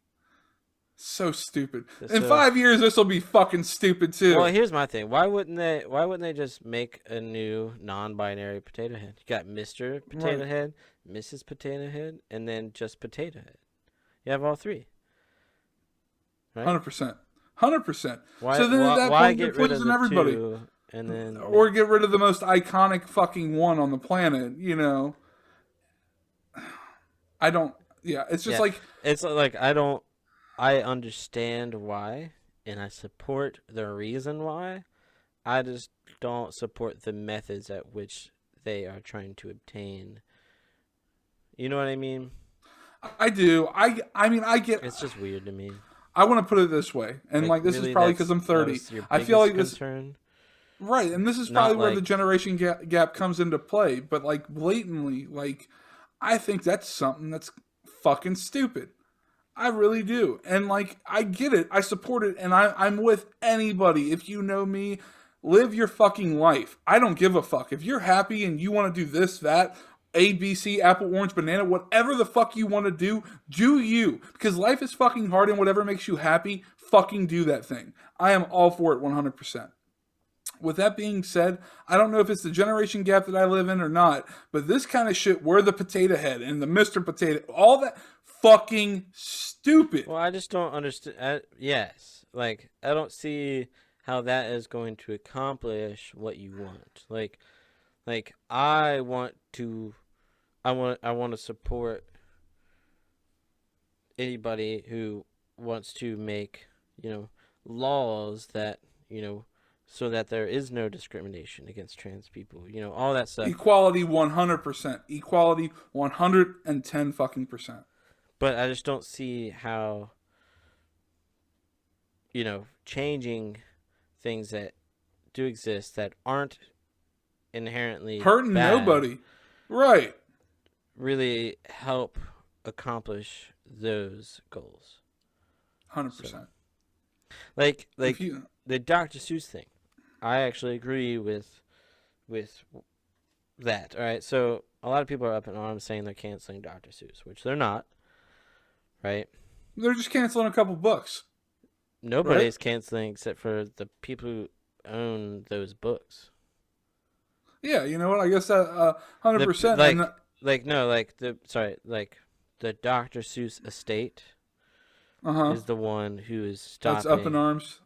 So stupid. In So, 5 years, this will be fucking stupid well, too. here's my thing. Why wouldn't they? Why wouldn't they just make a new non-binary Potato Head? You got Mister Potato Right. Head, Mrs. Potato Head, and then just Potato Head. You have all three, right? 100%. 100%. Why? So then at Why? that Why point, you're get rid of pleasing the everybody. two and then Or get rid of the most iconic fucking one on the planet, you know. I don't. Yeah, it's just yeah? like. It's like I don't. I understand why, and I support the reason why. I just don't support the methods at which they are trying to obtain. You know what I mean? I do. I mean, I get. It's just weird to me. I want to put it this way, and Like, like this is really, probably because I'm that 30. was your I feel biggest like this. concern? Right, and this is Not probably where the like, generation gap comes into play. But like blatantly, like I think that's something that's fucking stupid. I really do. And like I get it. I support it and I'm with anybody. If you know me, live your fucking life. I don't give a fuck. If you're happy and you want to do this, that, A, B, C, apple, orange, banana, whatever the fuck you want to do you. Because life is fucking hard and whatever makes you happy, fucking do that thing. I am all for it 100%. With that being said, I don't know if it's the generation gap that I live in or not, but this kind of shit, we're the Potato Head and the Mr. Potato, all that fucking stupid. well, I just don't understand. Yes. Like, I don't see how that is going to accomplish what you want. Like I want to support anybody who wants to make, laws that, so that there is no discrimination against trans people, all that stuff. Equality 100%. Equality 110 fucking percent. But I just don't see how, changing things that do exist that aren't inherently Hurting bad nobody. Right. really help accomplish those goals. 100%. So, like You, the Dr. Seuss thing, I actually agree with that. All right, so a lot of people are up in arms saying they're canceling Dr. Seuss, which they're not. Right? they're just canceling a couple books. Nobody's Right? canceling except for the people who own those books. Yeah, you know what? I guess that 100%. And The Dr. Seuss estate uh-huh. is the one who is That's up in stopping. arms.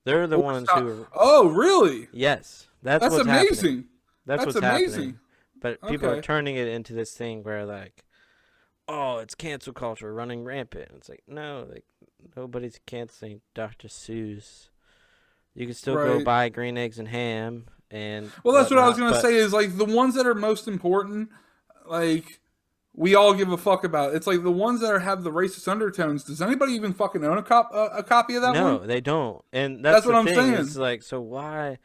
They're the Or ones stop. who are. Oh, really? Yes, that's That's what's happening. amazing. That's That's what's happening. amazing. But people are Okay. turning it into this thing where like, oh, it's cancel culture running rampant. It's like no, like nobody's canceling Dr. Seuss. You can still go Right. buy green eggs and ham and Well, that's what I was whatnot, going to but say is like the ones that are most important, like we all give a fuck about. It's like the ones that have the racist undertones. Does anybody even fucking own a copy of that no, one? they don't. And that's That's what the I'm thing. It's saying. like, so why?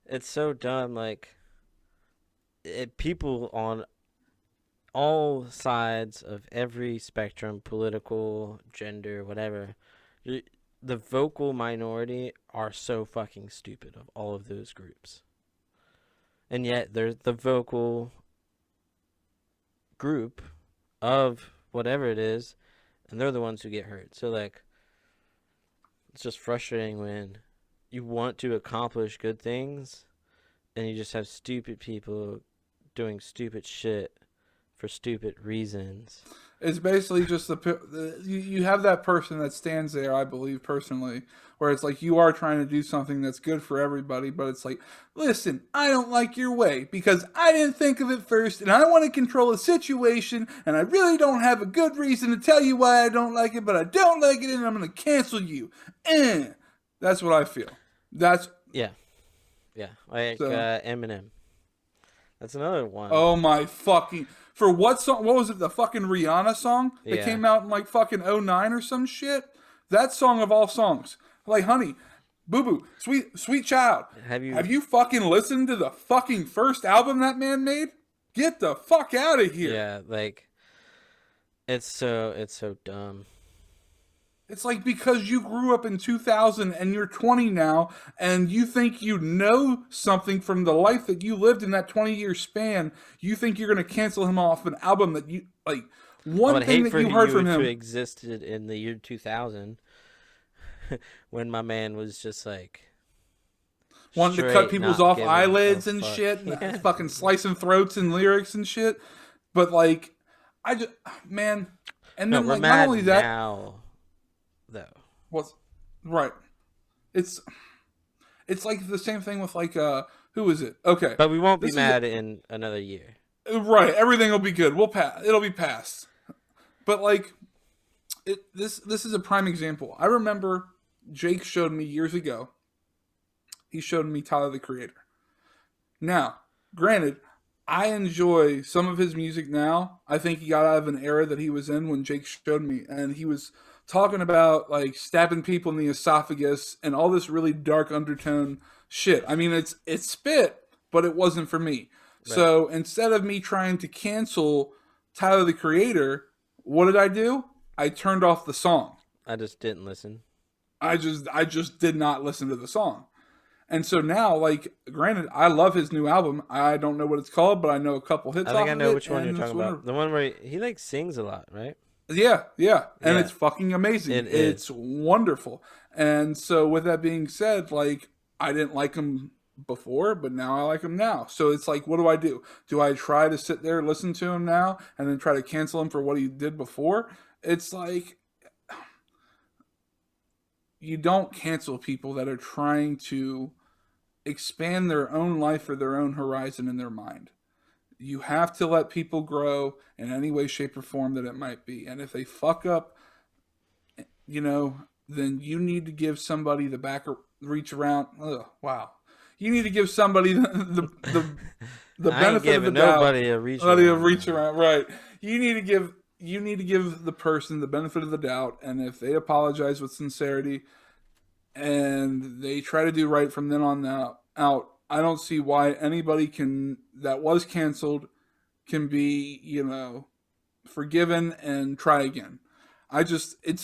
It's so dumb. Like, people on all sides of every spectrum, political, gender, whatever, the vocal minority are so fucking stupid of all of those groups. And yet, they're the vocal group of whatever it is, and they're the ones who get hurt. So, like, it's just frustrating when you want to accomplish good things and you just have stupid people doing stupid shit for stupid reasons. It's basically just you have that person that stands there. I believe personally, where it's like you are trying to do something that's good for everybody, but it's like, listen, I don't like your way because I didn't think of it first, and I want to control a situation, and I really don't have a good reason to tell you why I don't like it, but I don't like it, and I'm going to cancel you. That's what I feel. That's Yeah, like so. Eminem. That's another one. Oh my fucking. For what song? What was it? The fucking Rihanna song that Yeah. came out in like fucking '09 or some shit? That song of all songs. Like, honey, boo boo, sweet child. Have Have you? you fucking listened to the fucking first album that man made? Get the fuck out of here. Yeah, like it's so dumb. It's like because you grew up in 2000 and you're 20 now and you think you know something from the life that you lived in that 20-year span, you think you're going to cancel him off an album that you like I one would thing hate that for you heard you from to him. existed in the year 2000 when my man was just like Wanting to cut straight people's not off giving a eyelids and fuck. shit and Yeah, fucking slicing throats and lyrics and shit. But like I just man and no, then we're like not mad only that now though, was right. It's it's like the same thing with like who is it? Okay. but we won't be This is mad in another year. right. Everything will be good. We'll pass. It'll be passed. But like this is a prime example. I remember Jake showed me years ago. He showed me Tyler the Creator. Now, granted, I enjoy some of his music now. I think he got out of an era that he was in when Jake showed me, and he was talking about like stabbing people in the esophagus and all this really dark undertone shit. I mean, it's spit, but it wasn't for me. Right. So instead of me trying to cancel Tyler the Creator, what did I do? I turned off the song. I just didn't listen. I just did not listen to the song. And so now, like, granted, I love his new album. I don't know what it's called, but I know a couple hits I think off I of know it, which one you're and it's talking one about. of The one where he like sings a lot, right? yeah, yeah, and Yeah, it's fucking amazing. it It's is. wonderful. And so, with that being said, like, I didn't like him before, but now I like him now. So it's like, what do I do? Do I try to sit there, listen to him now, and then try to cancel him for what he did before? It's like you don't cancel people that are trying to expand their own life or their own horizon in their mind. You have to let people grow in any way, shape, or form that it might be. And if they fuck up, you know, then you need to give somebody the back reach around. Ugh, wow. You need to give somebody the I ain't benefit of the giving doubt. nobody a reach Let you around, reach man. around, right? You need to give the person the benefit of the doubt, and if they apologize with sincerity and they try to do right from then on out, I don't see why anybody can that was canceled can be, forgiven and try again.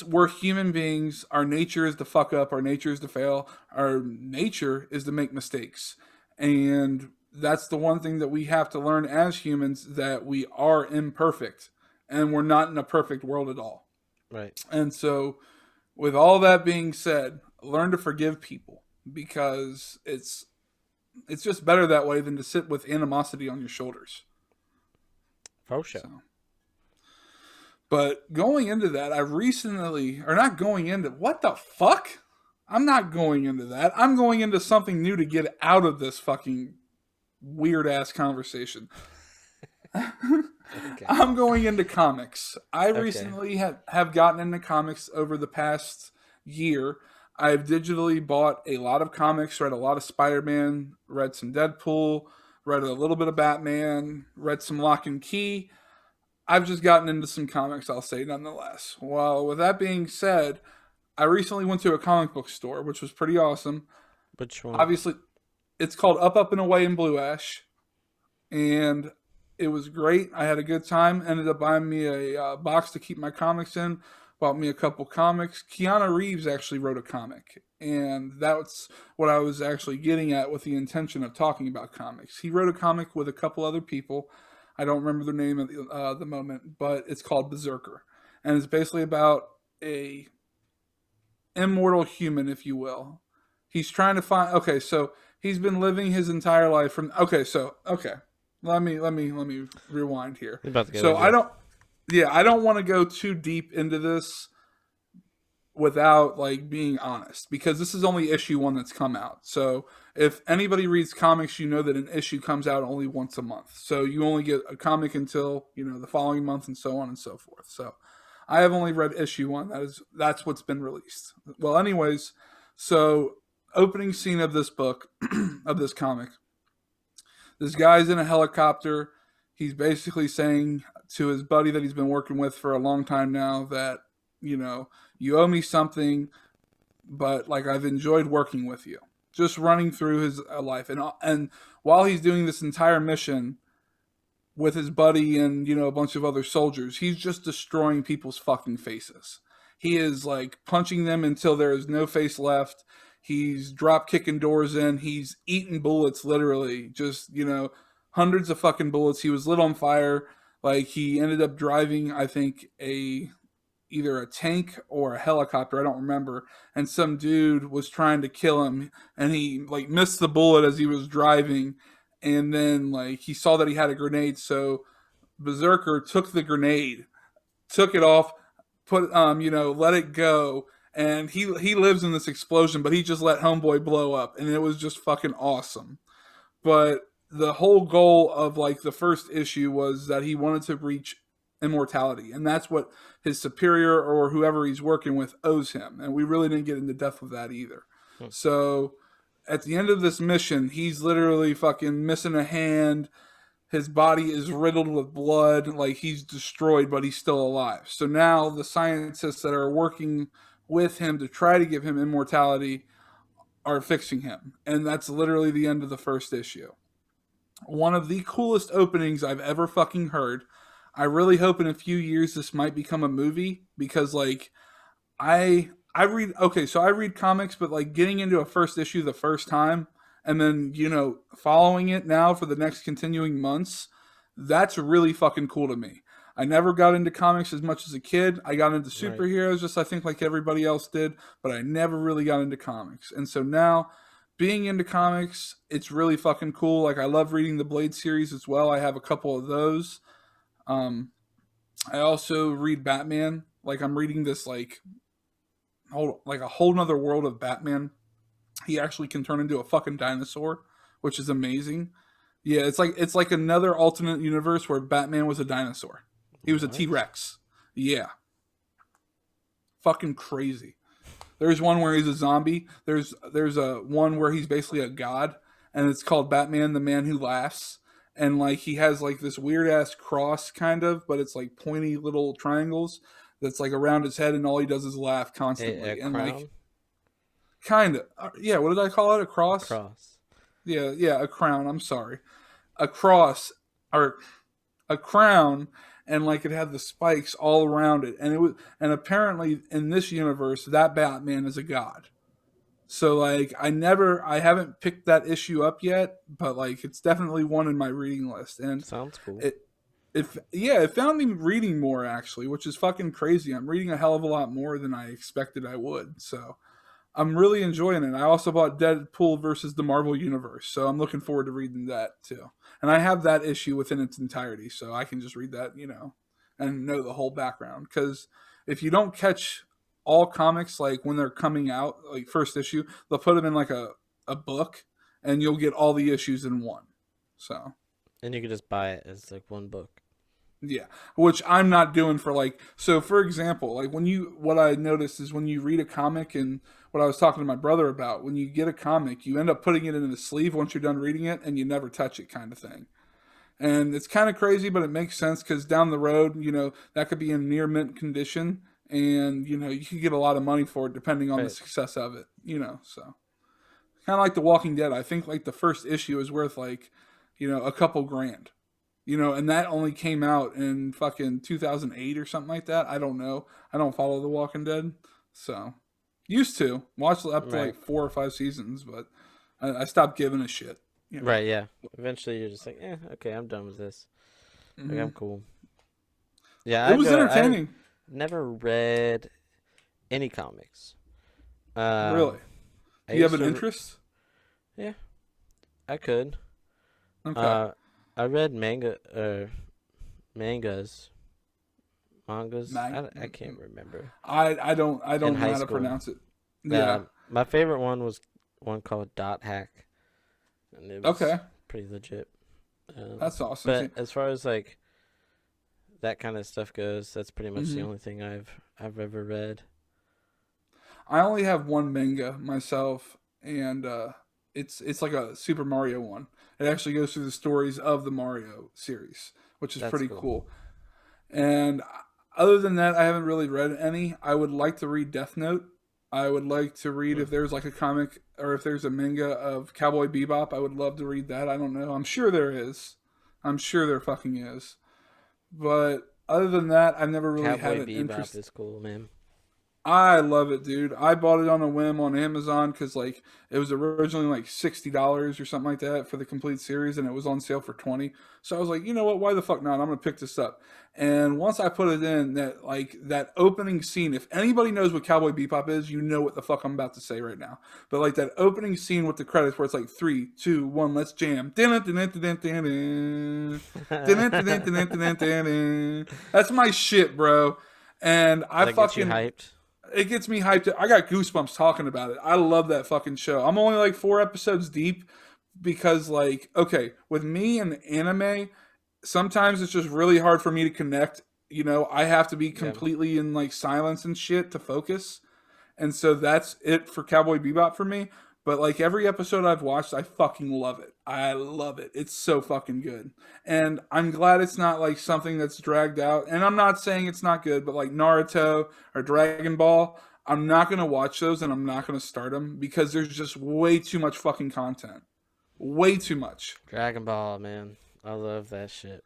We're human beings. Our nature is to fuck up. Our nature is to fail. Our nature is to make mistakes. And that's the one thing that we have to learn as humans, that we are imperfect and we're not in a perfect world at all. Right. And so, with all that being said, learn to forgive people because it's just better that way than to sit with animosity on your shoulders. For sure. So, but going into that, I recently, or not going into, what the fuck? I'm not going into that. I'm going into something new to get out of this fucking weird ass conversation. Okay. I'm going into comics. I Okay. recently have gotten into comics over the past year. I've digitally bought a lot of comics, read a lot of Spider-Man, read some Deadpool, read a little bit of Batman, read some Lock and Key. I've just gotten into some comics, I'll say, nonetheless. Well, with that being said, I recently went to a comic book store, which was pretty awesome. Which one? Obviously, it's called Up, Up, and Away in Blue Ash, and it was great. I had a good time. Ended up buying me a box to keep my comics in. Bought me a couple comics. Keanu Reeves actually wrote a comic, and that's what I was actually getting at with the intention of talking about comics. He wrote a comic with a couple other people. I don't remember their name at the moment, but it's called Berserker, and it's basically about a immortal human, if you will. He's trying to find. Okay, so he's been living his entire life from. Okay. Let me rewind here. We're about to go So into I it. don't. Yeah, I don't want to go too deep into this without like being honest, because this is only issue one that's come out. So if anybody reads comics, you know that an issue comes out only once a month. So you only get a comic until the following month, and so on and so forth. So I have only read issue one. That's what's been released. Well, anyways, so opening scene of this book of this comic, this guy's in a helicopter. He's basically saying to his buddy that he's been working with for a long time now that, you owe me something, but like I've enjoyed working with you. Just running through his life. And while he's doing this entire mission with his buddy and, a bunch of other soldiers, he's just destroying people's fucking faces. He is like punching them until there is no face left. He's drop kicking doors in. He's eating bullets, literally, just hundreds of fucking bullets. He was lit on fire. Like he ended up driving, I think, a either a tank or a helicopter, I don't remember, and some dude was trying to kill him, and he like missed the bullet as he was driving, and then like he saw that he had a grenade, so Berserker took the grenade, took it off, let it go, and he lives in this explosion, but he just let Homeboy blow up, and it was just fucking awesome. But the whole goal of like the first issue was that he wanted to reach immortality, and that's what his superior or whoever he's working with owes him. And we really didn't get into depth of that either. Hmm. So at the end of this mission, he's literally fucking missing a hand. His body is riddled with blood, like he's destroyed, but he's still alive. So now the scientists that are working with him to try to give him immortality are fixing him. And that's literally the end of the first issue. One of the coolest openings I've ever fucking heard. I really hope in a few years this might become a movie because like I read so I read comics, but like getting into a first issue the first time and then following it now for the next continuing months, that's really fucking cool to me. I never got into comics as much as a kid. I got into Right. superheroes just I think like everybody else did, but I never really got into comics. And so now being into comics, it's really fucking cool. Like I love reading the Blade series as well. I have a couple of those. Um, I also read Batman. Like I'm reading this like a whole nother world of Batman. He actually can turn into a fucking dinosaur, which is amazing. Yeah, it's like another alternate universe where Batman was a dinosaur. He was a T What? Rex. Yeah, fucking crazy. There's one where he's a zombie. There's a one where he's basically a god, and it's called Batman: The Man Who Laughs. And like he has like this weird ass cross kind of, but it's like pointy little triangles that's like around his head, and all he does is laugh A constantly. And like crown? kind of, yeah. What did I call it? A A cross? cross. Yeah, yeah. A crown. I'm sorry. A cross or a crown, and like it had the spikes all around it, and it was, and apparently in this universe that Batman is a god. So like I haven't picked that issue up yet, but like it's definitely one in my reading list. And Sounds cool. it it found me reading more actually, which is fucking crazy. I'm reading a hell of a lot more than I expected I would. So I'm really enjoying it. I also bought Deadpool versus the Marvel Universe, so I'm looking forward to reading that too. And I have that issue within its entirety, so I can just read that, and know the whole background. Because if you don't catch all comics like when they're coming out, like first issue, they'll put them in like a book, and you'll get all the issues in one. So And you could just buy it as like one book. yeah, which I'm not doing for like so for example, like what I noticed is when you read a comic and what I was talking to my brother about, when you get a comic, you end up putting it in the sleeve once you're done reading it and you never touch it kind of thing. And it's kind of crazy, but it makes sense cuz down the road, that could be in near mint condition and you could get a lot of money for it depending on the Right. success of it. So kind of like The Walking Dead. I think like the first issue is worth like, a couple grand. And that only came out in fucking 2008 or something like that. I don't know. I don't follow The Walking Dead. So, used to. Watched up to Right. like 4 or 5 seasons, but I stopped giving a shit, you know. Right, yeah. Eventually you're just like, okay, I'm done with this. Like I'm hmm cool. Yeah, It was I've entertaining, never read any comics. Um really. I Do you have used an to interest? yeah, I could. Okay. Uh I read mangas. Mangas. Mag- I can't remember. I In don't know high how to school. pronounce it. Yeah. My favorite one was one called Dot Hack, and it was Okay. pretty legit. That's awesome. But See, as far as like that kind of stuff goes, that's pretty much the hmm only thing I've ever read. I only have one manga myself, and it's like a Super Mario one. It actually goes through the stories of the Mario series, which is That's pretty cool. cool. And other than that, I haven't really read any. I would like to read Death Note. I would like to read Hmm. if there's like a comic or if there's a manga of Cowboy Bebop. I would love to read that. I don't know. I'm sure there is. I'm sure there fucking is. But other than that, I've never really had Cowboy an Bebop interest. is cool, man. I love it, dude. I bought it on a whim on Amazon because like it was originally like $60 or something like that for the complete series, and it was on sale for 20. So I was like, you know what? Why the fuck not? I'm gonna pick this up. And once I put it in, that like that opening scene, if anybody knows what Cowboy Bebop is, you know what the fuck I'm about to say right now. But like that opening scene with the credits where it's like three, two, one, let's jam. That's my shit, bro. And I That gets you fucking hyped. it gets me hyped. I got goosebumps talking about it. I love that fucking show. I'm only like 4 episodes deep because, like, okay, with me and anime, sometimes it's just really hard for me to connect. You know, I have to be Yeah. completely in like silence and shit to focus. And so that's it for Cowboy Bebop for me. But like every episode I've watched, I fucking love it. I love it. It's so fucking good. And I'm glad it's not like something that's dragged out. And I'm not saying it's not good, but like Naruto or Dragon Ball, I'm not going to watch those and I'm not going to start them because there's just way too much fucking content. Way too much. Dragon Ball, man. I love that shit.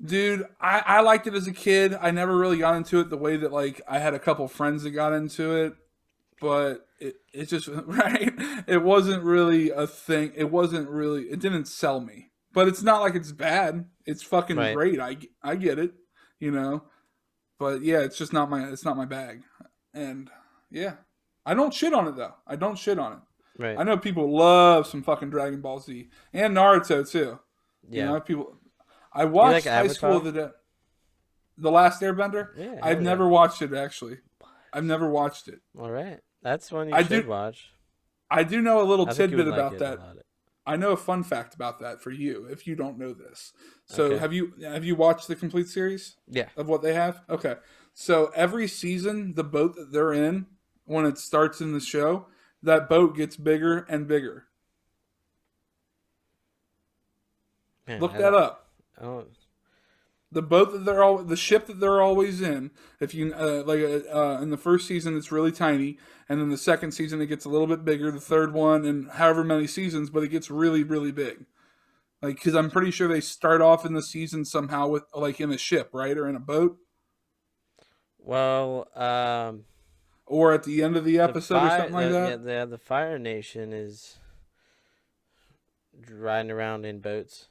Dude, I liked it as a kid. I never really got into it the way that like I had a couple friends that got into it, but it just right. It wasn't really a thing. It wasn't really. It didn't sell me. But it's not like it's bad. It's fucking Right. great. I get it, you know. But yeah, it's just not my. It's not my bag. And yeah, I don't shit on it though. I don't shit on it. Right. I know people love some fucking Dragon Ball Z and Naruto too. You Yeah. know, people. I You like watched High School Avatar? of the Last Airbender. Yeah, I've hell yeah. never watched it actually. I've never watched it. All right. That's one you I should do. watch. I do know a little I think you would tidbit like about it a that. lot. I know a fun fact about that for you if you don't know this. So Okay. have you watched the complete series Yeah. of what they have? Okay. So every season, the boat that they're in, when it starts in the show, that boat gets bigger and bigger. Man, Look that up. I don't. The boat that they're all, the ship that they're always in. If you in the first season, it's really tiny, and then the second season it gets a little bit bigger. The third one, and however many seasons, but it gets really really big. Like, because I'm pretty sure they start off in the season somehow with like in a ship, right, or in a boat, Well, or at the end of the episode or something like that. the Fire Nation is riding around in boats.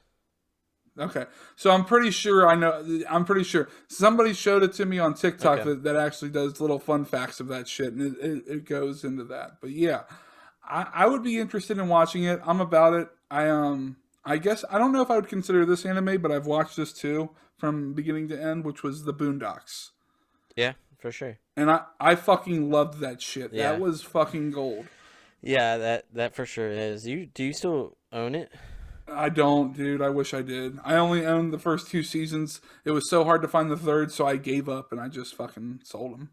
Okay, so I'm pretty sure I know. I'm pretty sure somebody showed it to me on TikTok Okay. that actually does little fun facts of that shit, and it goes into that. But yeah, I would be interested in watching it. I'm about it. I guess I don't know if I would consider this anime, but I've watched this too from beginning to end, which was the Boondocks, Yeah, for sure. and I fucking loved that shit. That Yeah. was fucking gold. Yeah, that for sure is. You still own it? I don't, dude. I wish I did. I only owned the first 2 seasons. It was so hard to find the third, so I gave up and I just fucking sold them.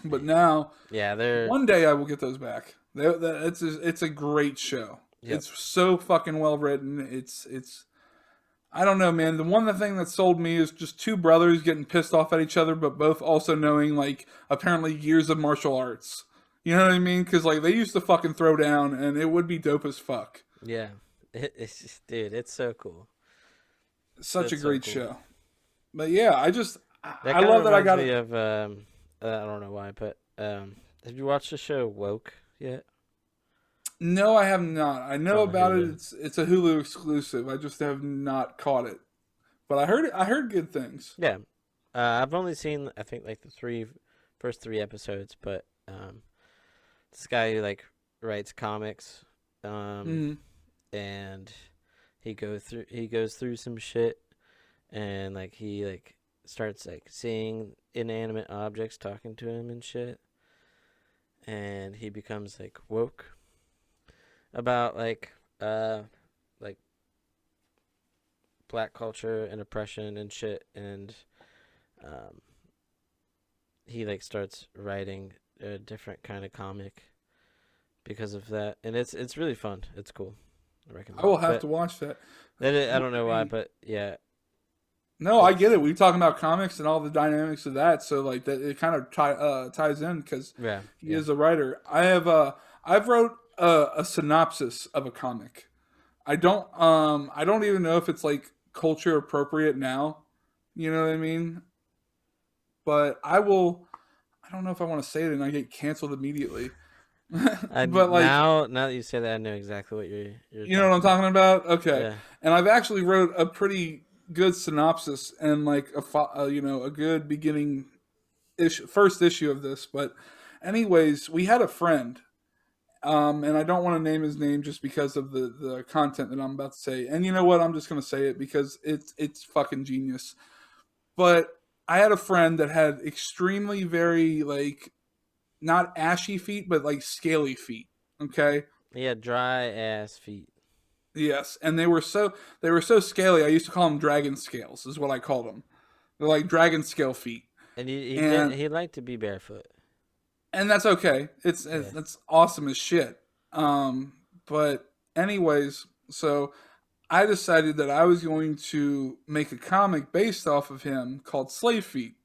But now, Yeah, they're one day I will get those back. It's a great show. yep. It's so fucking well written. It's I don't know, man. The thing that sold me is just two brothers getting pissed off at each other, but both also knowing like apparently years of martial arts. You know what I mean? Because like they used to fucking throw down, and it would be dope as fuck. Yeah. It's just, dude, it's so cool. Such a It's so great cool. show. But yeah, That I kind love of that I reminds got me it. of I don't know why, but have you watched the show Woke yet? No, I have not. I know On about it. Hulu. It's a Hulu exclusive. I just have not caught it. But I heard good things. Yeah. I've only seen I think like the first three episodes, but this guy who like writes comics, Mm. and he goes through some shit, and like he like starts like seeing inanimate objects talking to him and shit, and he becomes like woke about like black culture and oppression and shit, and um he like starts writing a different kind of comic because of that, and it's really fun. It's cool. I I will recommend. have But to watch that. I don't know why, but yeah, No, I get it's it. We talking about comics and all the dynamics of that, so like that it kind of ties in because yeah, he yeah. is a writer. I've wrote a synopsis of a comic. I don't even know if it's like culture appropriate now. You know what I mean? But I will. I don't know if I want to say it and I get canceled immediately. I But like, now that you say that, I know exactly what you're you know what I'm talking about. talking about? Okay. Yeah, And I've actually wrote a pretty good synopsis and like a good beginning first issue of this. But anyways, we had a friend, and I don't want to name his name just because of the content that I'm about to say. And you know what? I'm just gonna say it because it's fucking genius. But I had a friend that had extremely very like not ashy feet, but like scaly feet. Okay. he had dry ass feet, Yes, and they were so scaly. I used to call them dragon scales. Is what I called them. They're like dragon scale feet, and he did and he liked to be barefoot. that's okay. Yeah, That's awesome as shit. Um, but anyways, so I decided that I was going to make a comic based off of him called Slave Feet.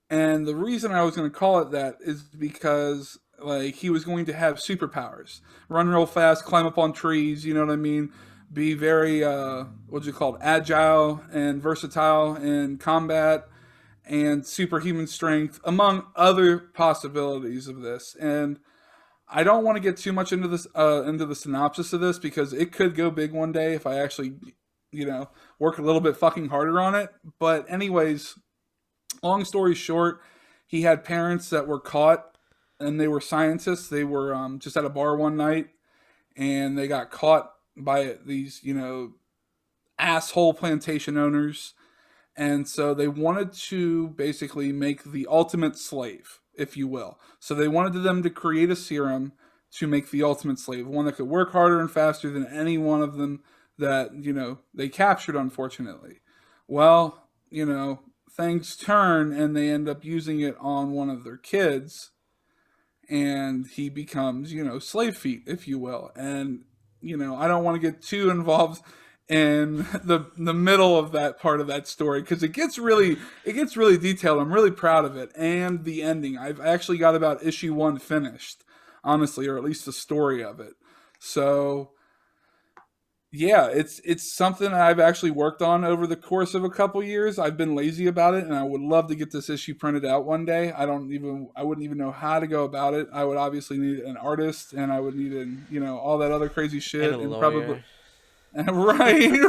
And the reason I was going to call it that is because like he was going to have superpowers, run real fast, climb up on trees. You know what I mean? Be very what's it called, agile and versatile in combat, and superhuman strength, among other possibilities of this. And I don't want to get too much into the synopsis of this because it could go big one day if I actually, work a little bit fucking harder on it. But anyways, long story short, he had parents that were caught, and they were scientists. They were just at a bar one night, and they got caught by these, asshole plantation owners. And so they wanted to basically make the ultimate slave, if you will. So they wanted them to create a serum to make the ultimate slave, one that could work harder and faster than any one of them that, they captured, unfortunately. Well, things turn and they end up using it on one of their kids, and he becomes, slave feet, if you will. And, I don't want to get too involved in the middle of that part of that story because it gets really detailed. I'm really proud of it. And the ending. I've actually got about issue 1 finished, honestly, or at least the story of it. So yeah, it's something I've actually worked on over the course of a couple years. I've been lazy about it, and I would love to get this issue printed out one day. I wouldn't even know how to go about it. I would obviously need an artist, and I would need all that other crazy and a shit, and probably lawyer. right.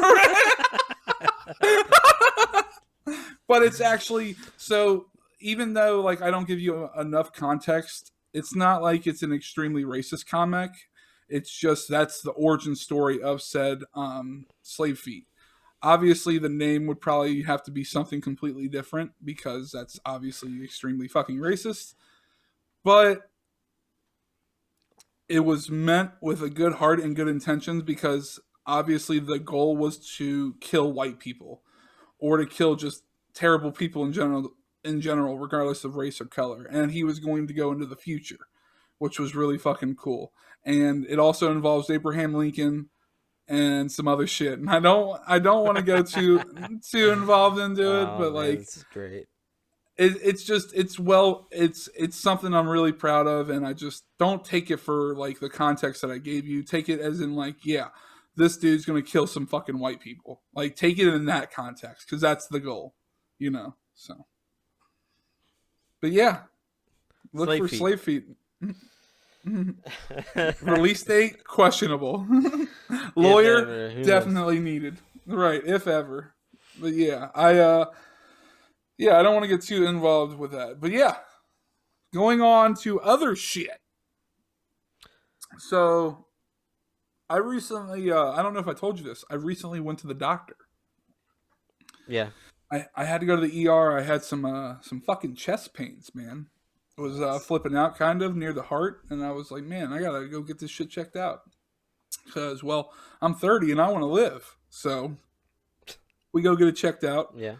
But it's actually so. Even though like I don't give you enough context, it's not like it's an extremely racist comic. It's just that's the origin story of said slave feet. Obviously, the name would probably have to be something completely different because that's obviously extremely fucking racist. But it was meant with a good heart and good intentions because obviously the goal was to kill white people or to kill just terrible people in general regardless of race or color, and he was going to go into the future, which was really fucking cool. And it also involves Abraham Lincoln and some other shit. And I don't want to go too involved into it, Oh but man, like this is great. it's just it's something I'm really proud of, and I just don't take it for like the context that I gave you. Take it as in like, yeah, this dude's gonna kill some fucking white people. Like take it in that context because that's the goal, So, but yeah, look Slave for feet. slave feet. Release date questionable. If Lawyer ever, who knows? definitely needed. Right, if ever. But yeah, I don't want to get too involved with that. But yeah, going on to other shit. So I recently, I don't know if I told you this. I recently went to the doctor. Yeah. I had to go to the ER. I had some fucking chest pains, man. It was flipping out kind of near the heart, and I was like, man, I gotta go get this shit checked out because, well, I'm 30 and I want to live. So we go get it checked out. Yeah.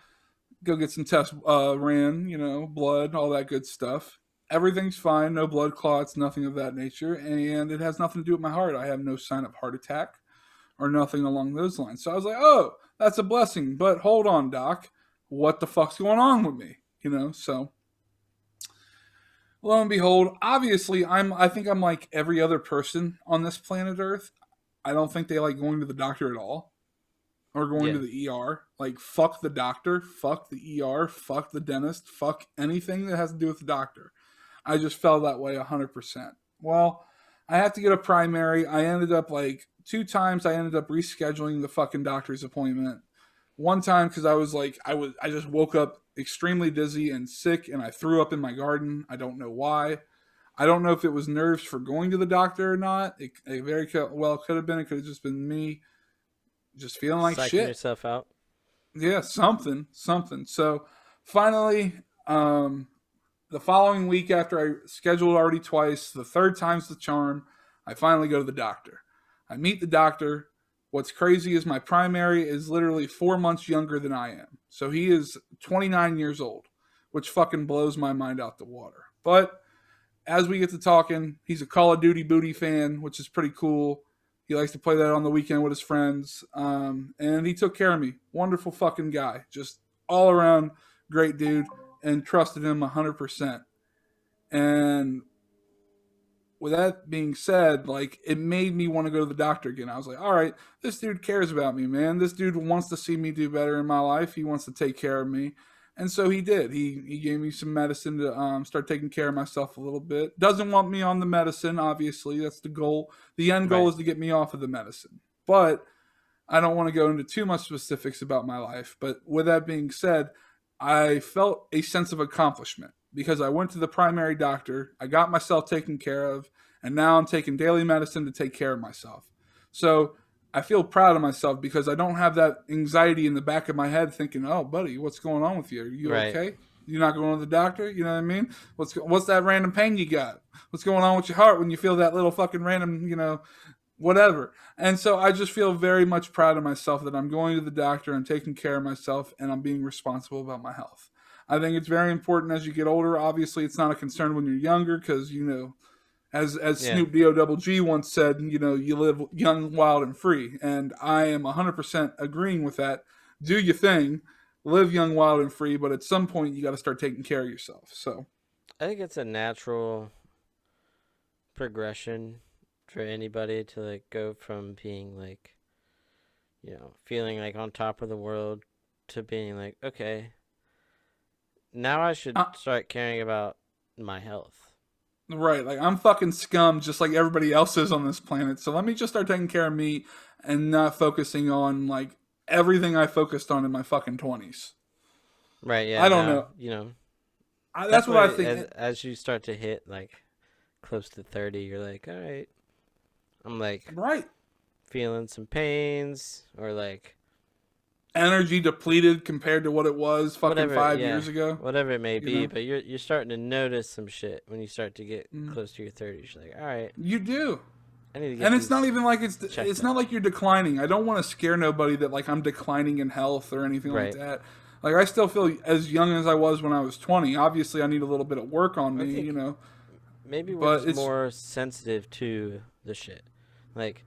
Go get some tests ran, blood, all that good stuff. Everything's fine, no blood clots, nothing of that nature, and it has nothing to do with my heart. I have no sign of heart attack or nothing along those lines. So I was like, oh, that's a blessing. But hold on, doc, what the fuck's going on with me? So lo and behold, obviously I think I'm like every other person on this planet Earth. I don't think they like going to the doctor at all or going Yeah. to the ER. Like, fuck the doctor, fuck the ER, fuck the dentist, fuck anything that has to do with the doctor. I just felt that way 100%. Well, I had to get a primary. I ended up like 2 times. I ended up rescheduling the fucking doctor's appointment. One time because I just woke up extremely dizzy and sick, and I threw up in my garden. I don't know why. I don't know if it was nerves for going to the doctor or not. It very well could have been. It could have just been me just feeling like Psyching shit. yourself out. Yeah, something. So finally, the following week after I scheduled already twice, the third time's the charm. I finally go to the doctor. I meet the doctor. What's crazy is my primary is literally 4 months younger than I am. So he is 29 years old, which fucking blows my mind out the water. But as we get to talking, he's a Call of Duty booty fan, which is pretty cool. He likes to play that on the weekend with his friends. And he took care of me. Wonderful fucking guy. Just all around great dude, and trusted him 100%. And with that being said, like, it made me want to go to the doctor again. I was like, all right, this dude cares about me, man. This dude wants to see me do better in my life. He wants to take care of me. And so he did. He gave me some medicine to start taking care of myself a little bit. Doesn't want me on the medicine, obviously. That's the goal. The end goal Right. is to get me off of the medicine. But I don't want to go into too much specifics about my life. But with that being said, I felt a sense of accomplishment because I went to the primary doctor, I got myself taken care of, and now I'm taking daily medicine to take care of myself. So I feel proud of myself because I don't have that anxiety in the back of my head thinking, "Oh, buddy, what's going on with you? Are you Right. okay? You're not going to the doctor? You know what I mean? What's that random pain you got? What's going on with your heart when you feel that little fucking random, whatever?" And so I just feel very much proud of myself that I'm going to the doctor, I'm taking care of myself, and I'm being responsible about my health. I think it's very important as you get older. Obviously, it's not a concern when you're younger because, as Yeah. Snoop D-O double G once said, you live young, wild, and free. And I am 100% agreeing with that. Do your thing, live young, wild, and free, but at some point you got to start taking care of yourself. So, I think it's a natural progression for anybody to like go from being like, feeling like on top of the world to being like, okay, now I should uh, start caring about my health. right, like I'm fucking scum just like everybody else is on this planet. So let me just start taking care of me and not focusing on like everything I focused on in my fucking 20s. Right, yeah, I don't now, know. That's what I definitely think. as you start to hit like close to 30, you're like, all right, I'm like Right. feeling some pains or like Energy depleted compared to what it was fucking whatever, 5 years yeah, ago. whatever it may You be, know, but you're starting to notice some shit when you start to get Mm. close to your 30s. You're like, all right, You do. I need to get And it's not these even like checked it's not out. like you're declining. I don't want to scare nobody that like I'm declining in health or anything like Right. that. Like I still feel as young as I was when I was 20. Obviously, I need a little bit of work on I me, think maybe we're but just it's more sensitive to the shit. Like,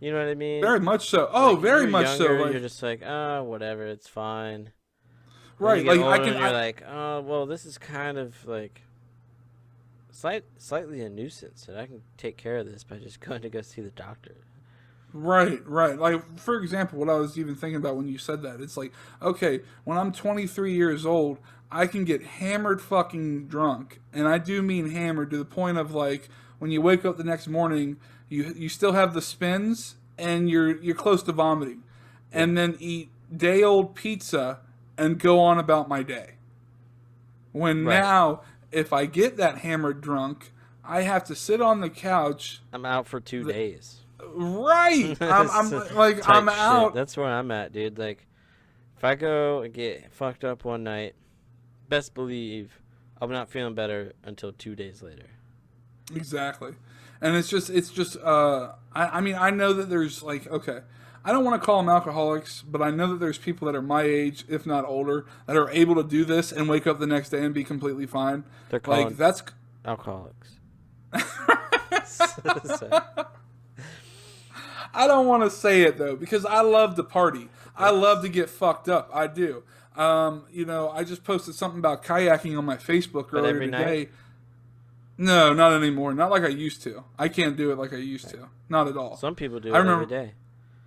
you know what I mean? very much so. Oh, Like very you're much so. younger, Like you're just like, oh, whatever, it's fine. Then you right, get like I older can and you're like, oh, well, this is kind of like slightly a nuisance, and I can take care of this by just going to go see the doctor. right. Like for example, what I was even thinking about when you said that, it's like, okay, when I'm 23 years old, I can get hammered fucking drunk, and I do mean hammered to the point of like when you wake up the next morning, you still have the spins and you're close to vomiting, Yeah. and then eat day old pizza and go on about my day. When Right. now, if I get that hammered drunk, I have to sit on the couch. I'm out for two The, days. right, I'm like I'm Type shit. out. That's where I'm at, dude. Like, if I go and get fucked up one night, best believe I'm not feeling better until 2 days later. Exactly. And I mean, I know that there's like, okay, I don't want to call them alcoholics, but I know that there's people that are my age, if not older, that are able to do this and wake up the next day and be completely fine. They're Like, called that's. alcoholics. So, I don't want to say it though, because I love to party. I love to get fucked up. I do. I just posted something about kayaking on my Facebook but earlier every night, today. No, not anymore. Not like I used to. I can't do it like I used to. Not at all. some people do I it every remember. day.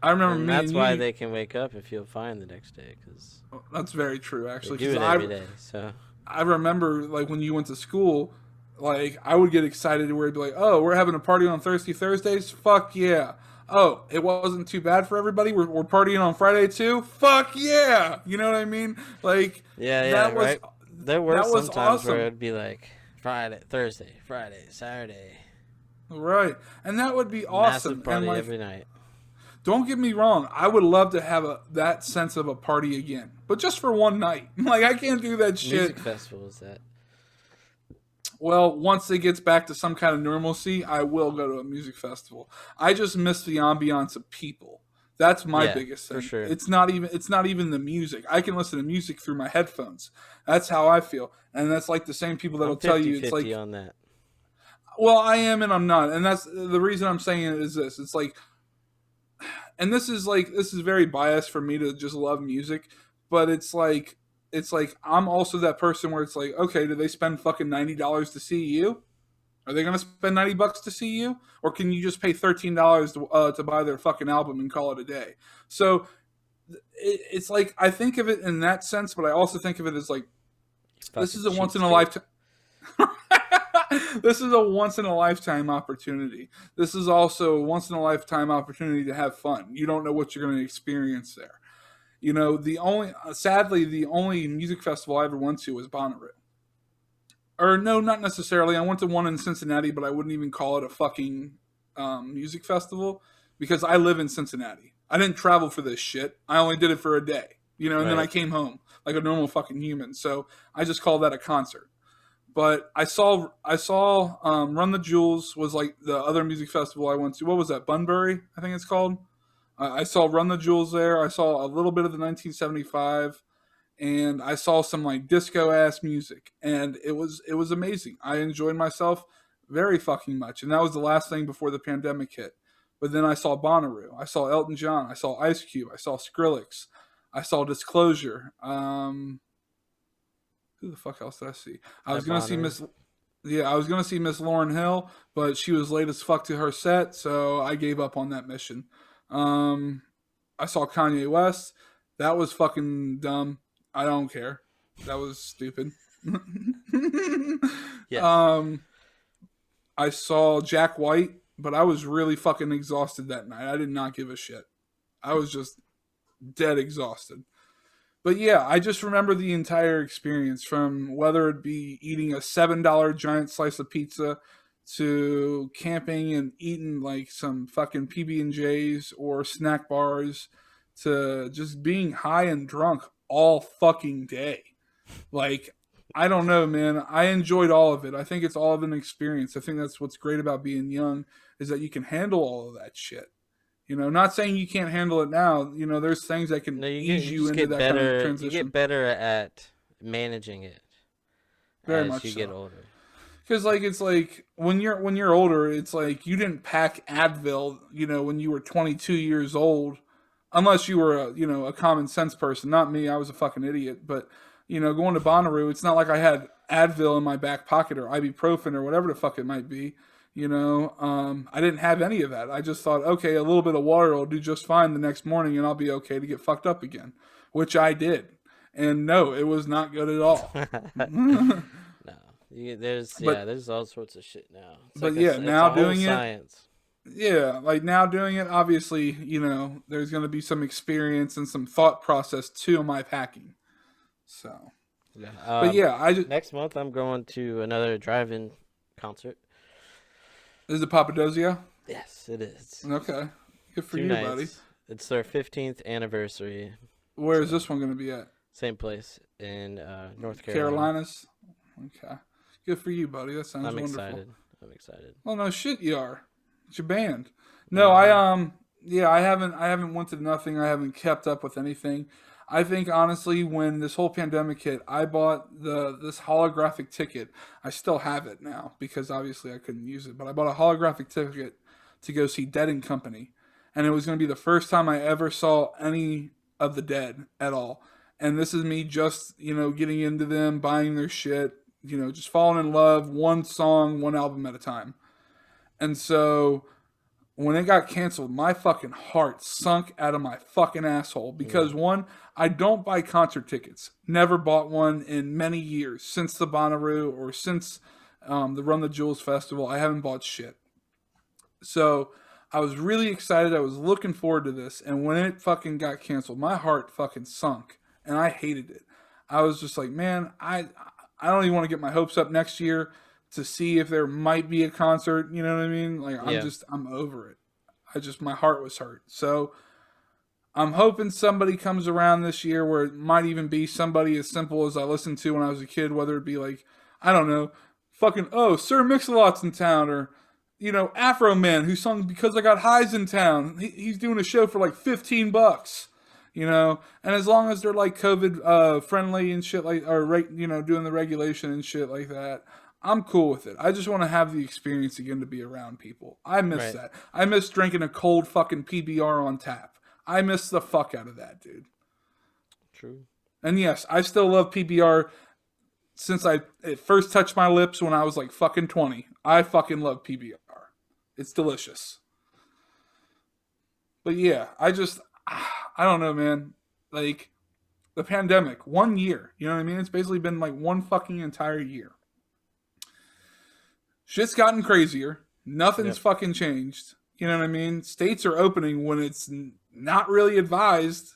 I remember And me that's and why you. they can wake up and feel fine the next day, because That's very true, they actually. do Because it every day. So, I remember like when you went to school, Like, I would get excited where it'd be like, oh, we're having a party on Thursdays? Fuck yeah. Oh, it wasn't too bad for everybody? We're partying on Friday too? Fuck yeah. You know what I mean? Like, Yeah, yeah, that was right. There were that was some times where awesome. it'd be like Friday, Saturday, Right. And that would be massive awesome. And party like, every night. don't get me wrong, I would love to have that sense of a party again, but just for one night. Like, I can't do that shit. Music festival is that? Well, once it gets back to some kind of normalcy, I will go to a music festival. I just miss the ambiance of people. That's my Yeah, biggest for thing. sure. It's not even the music. I can listen to music through my headphones. That's how I feel. And that's like the same people that'll I'm tell you it's 50-50 like, on that. well, I am and I'm not. And that's the reason I'm saying it is this. It's like, and this is very biased for me to just love music, but it's like I'm also that person where it's like, okay, do they spend fucking $90 to see you? Are they gonna spend $90 to see you, or can you just pay $13 to buy their fucking album and call it a day? So it's like I think of it in that sense, but I also think of it as like You this fucking is a once in a cheapskate. lifetime. This is a once in a lifetime opportunity. This is also a once in a lifetime opportunity to have fun. You don't know what you're going to experience there. Sadly, the only music festival I ever went to was Bonnaroo. Or no, not necessarily. I went to one in Cincinnati, but I wouldn't even call it a fucking music festival because I live in Cincinnati. I didn't travel for this shit. I only did it for a day, and then I Right. came home like a normal fucking human. So I just call that a concert. But I saw Run the Jewels was like the other music festival I went to. What was that? Bunbury, I think it's called. I saw Run the Jewels there. I saw a little bit of the 1975, and I saw some like disco ass music, and it was amazing. I enjoyed myself very fucking much, and that was the last thing before the pandemic hit. But then I saw Bonnaroo, I saw Elton John, I saw Ice Cube, I saw Skrillex, I saw Disclosure. Who the fuck else did I see? I was At gonna see Bonnaroo. Miss. Yeah, I was gonna see Miss Lauren Hill, but she was late as fuck to her set, so I gave up on that mission. Um, I saw Kanye West. That was fucking dumb. I don't care. That was stupid. Yes. um, I saw Jack White, but I was really fucking exhausted that night. I did not give a shit. I was just dead exhausted. But yeah, I just remember the entire experience from whether it be eating a $7 giant slice of pizza to camping and eating like some fucking PB&Js or snack bars to just being high and drunk all fucking day. Like, I don't know, man. I enjoyed all of it. I think it's all of an experience. I think that's what's great about being young is that you can handle all of that shit. Not saying you can't handle it now. There's things that can No, ease you you just into get that kind of better. You get transition. better at managing it Very as much you get so. older. Because like it's like when you're older, it's like you didn't pack Advil, when you were 22 years old, unless you were a common sense person. Not me. I was a fucking idiot. But going to Bonnaroo, it's not like I had Advil in my back pocket or ibuprofen or whatever the fuck it might be. I didn't have any of that. I just thought, okay, a little bit of water will do just fine the next morning, and I'll be okay to get fucked up again, which I did. And no, it was not good at all. No, there's but there's all sorts of shit now. It's but like yeah, it's now a whole doing it, science. yeah, like now doing it, obviously, there's going to be some experience and some thought process to my packing. So, Yeah. but yeah, I just Next month I'm going to another drive-in concert. is it Papadosia? Yes, it is. Okay, good for Two you, buddy. nights. It's their 15th anniversary. Where is So this one going to be at? same place in North Carolina. Carolinas. Okay, good for you, buddy. That sounds I'm wonderful. excited. I'm excited. Well, no shit, you are. It's your band. No, Hmm. yeah, I haven't went to nothing. I haven't kept up with anything. I think honestly, when this whole pandemic hit, I bought this holographic ticket. I still have it now because obviously I couldn't use it, but I bought a holographic ticket to go see Dead and Company, and it was going to be the first time I ever saw any of the Dead at all. And this is me just getting into them, buying their shit, just falling in love, one song, one album at a time. And so when it got canceled, my fucking heart sunk out of my fucking asshole Yeah. because one, I don't buy concert tickets. Never bought one in many years since the Bonnaroo or since the Run the Jewels Festival. I haven't bought shit. So I was really excited. I was looking forward to this. And when it fucking got canceled, my heart fucking sunk. And I hated it. I was just like, man, I don't even want to get my hopes up next year to see if there might be a concert. You know what I mean? Like, Yeah. I'm over it. My heart was hurt. So I'm hoping somebody comes around this year where it might even be somebody as simple as I listened to when I was a kid, whether it be like, I don't know, fucking, oh, Sir Mix-a-Lot's in town, or, Afro Man who sung Because I Got Highs in town. He's doing a show for like $15, and as long as they're like COVID friendly and shit like, or, doing the regulation and shit like that, I'm cool with it. I just want to have the experience again to be around people. I miss Right. that. I miss drinking a cold fucking PBR on tap. I miss the fuck out of that, dude. True. And yes, I still love PBR since it first touched my lips when I was like fucking 20. I fucking love PBR. It's delicious. But yeah, I don't know, man. Like, the pandemic, 1 year. You know what I mean? It's basically been like one fucking entire year. Shit's gotten crazier. Nothing's Yep. fucking changed. You know what I mean? States are opening when it's not really advised,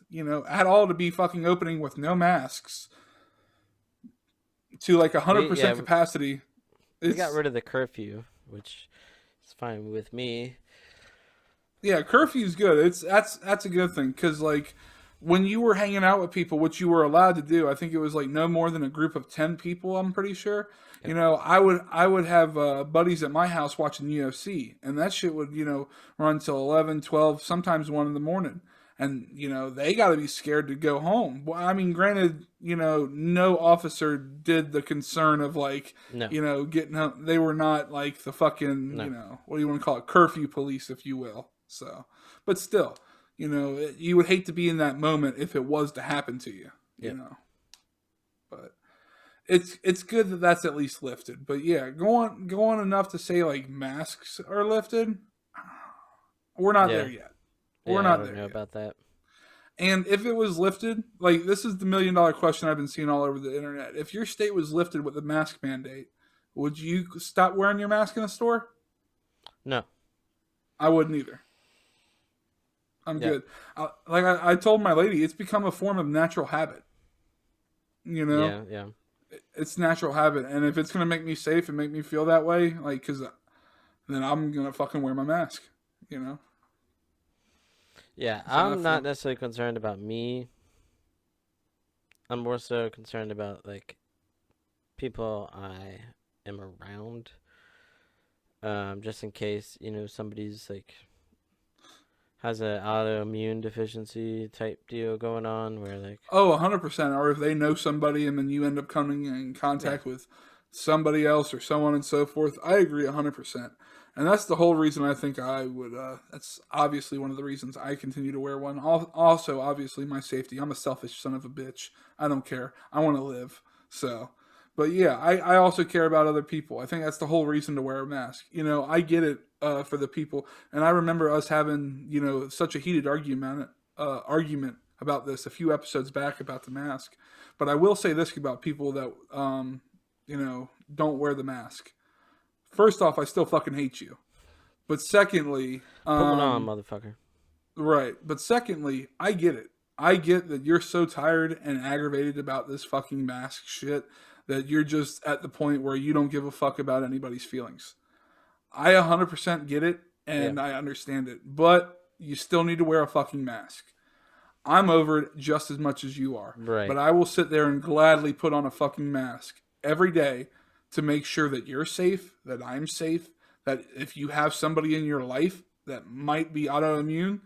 at all to be fucking opening with no masks to like 100% capacity. We got rid of the curfew, which is fine with me. Yeah, curfew's good. That's a good thing because like when you were hanging out with people, which you were allowed to do, I think it was like no more than a group of 10 people. I'm pretty sure. Yep. I would have buddies at my house watching UFC, and that shit would run till 11, 12, sometimes 1 in the morning. And they got to be scared to go home. Well, I mean, granted, no officer did the concern of like, No. getting home. They were not like the fucking, No. what do you want to call it, curfew police, if you will. So, but still, you would hate to be in that moment if it was to happen to you, Yep. But it's good that that's at least lifted. But yeah, go on enough to say like masks are lifted. We're not there yet. We're not I don't there know yet. about that. And if it was lifted, like this is the $1,000,000 question I've been seeing all over the internet. If your state was lifted with a mask mandate, would you stop wearing your mask in the store? No. I wouldn't either. I'm good. I told my lady, it's become a form of natural habit. Yeah. It's natural habit, and if it's gonna make me safe and make me feel that way, like, then I'm gonna fucking wear my mask. Yeah, I'm not necessarily concerned about me. I'm more so concerned about like people I am around. Just in case somebody's like has an autoimmune deficiency type deal going on where like 100%. Or if they know somebody and then you end up coming in contact with somebody else or so on and so forth. I agree 100%. And that's the whole reason I think I would, that's obviously one of the reasons I continue to wear one. Also, obviously, my safety. I'm a selfish son of a bitch. I don't care. I want to live. So, but yeah, I also care about other people. I think that's the whole reason to wear a mask. I get it for the people. And I remember us having, such a heated argument about this a few episodes back about the mask. But I will say this about people that, don't wear the mask. First off, I still fucking hate you. But secondly, put one on, motherfucker. Right. But secondly, I get it. I get that you're so tired and aggravated about this fucking mask shit that you're just at the point where you don't give a fuck about anybody's feelings. I 100% get it and I understand it. But you still need to wear a fucking mask. I'm over it just as much as you are. Right. But I will sit there and gladly put on a fucking mask every day to make sure that you're safe, that I'm safe, that if you have somebody in your life that might be autoimmune,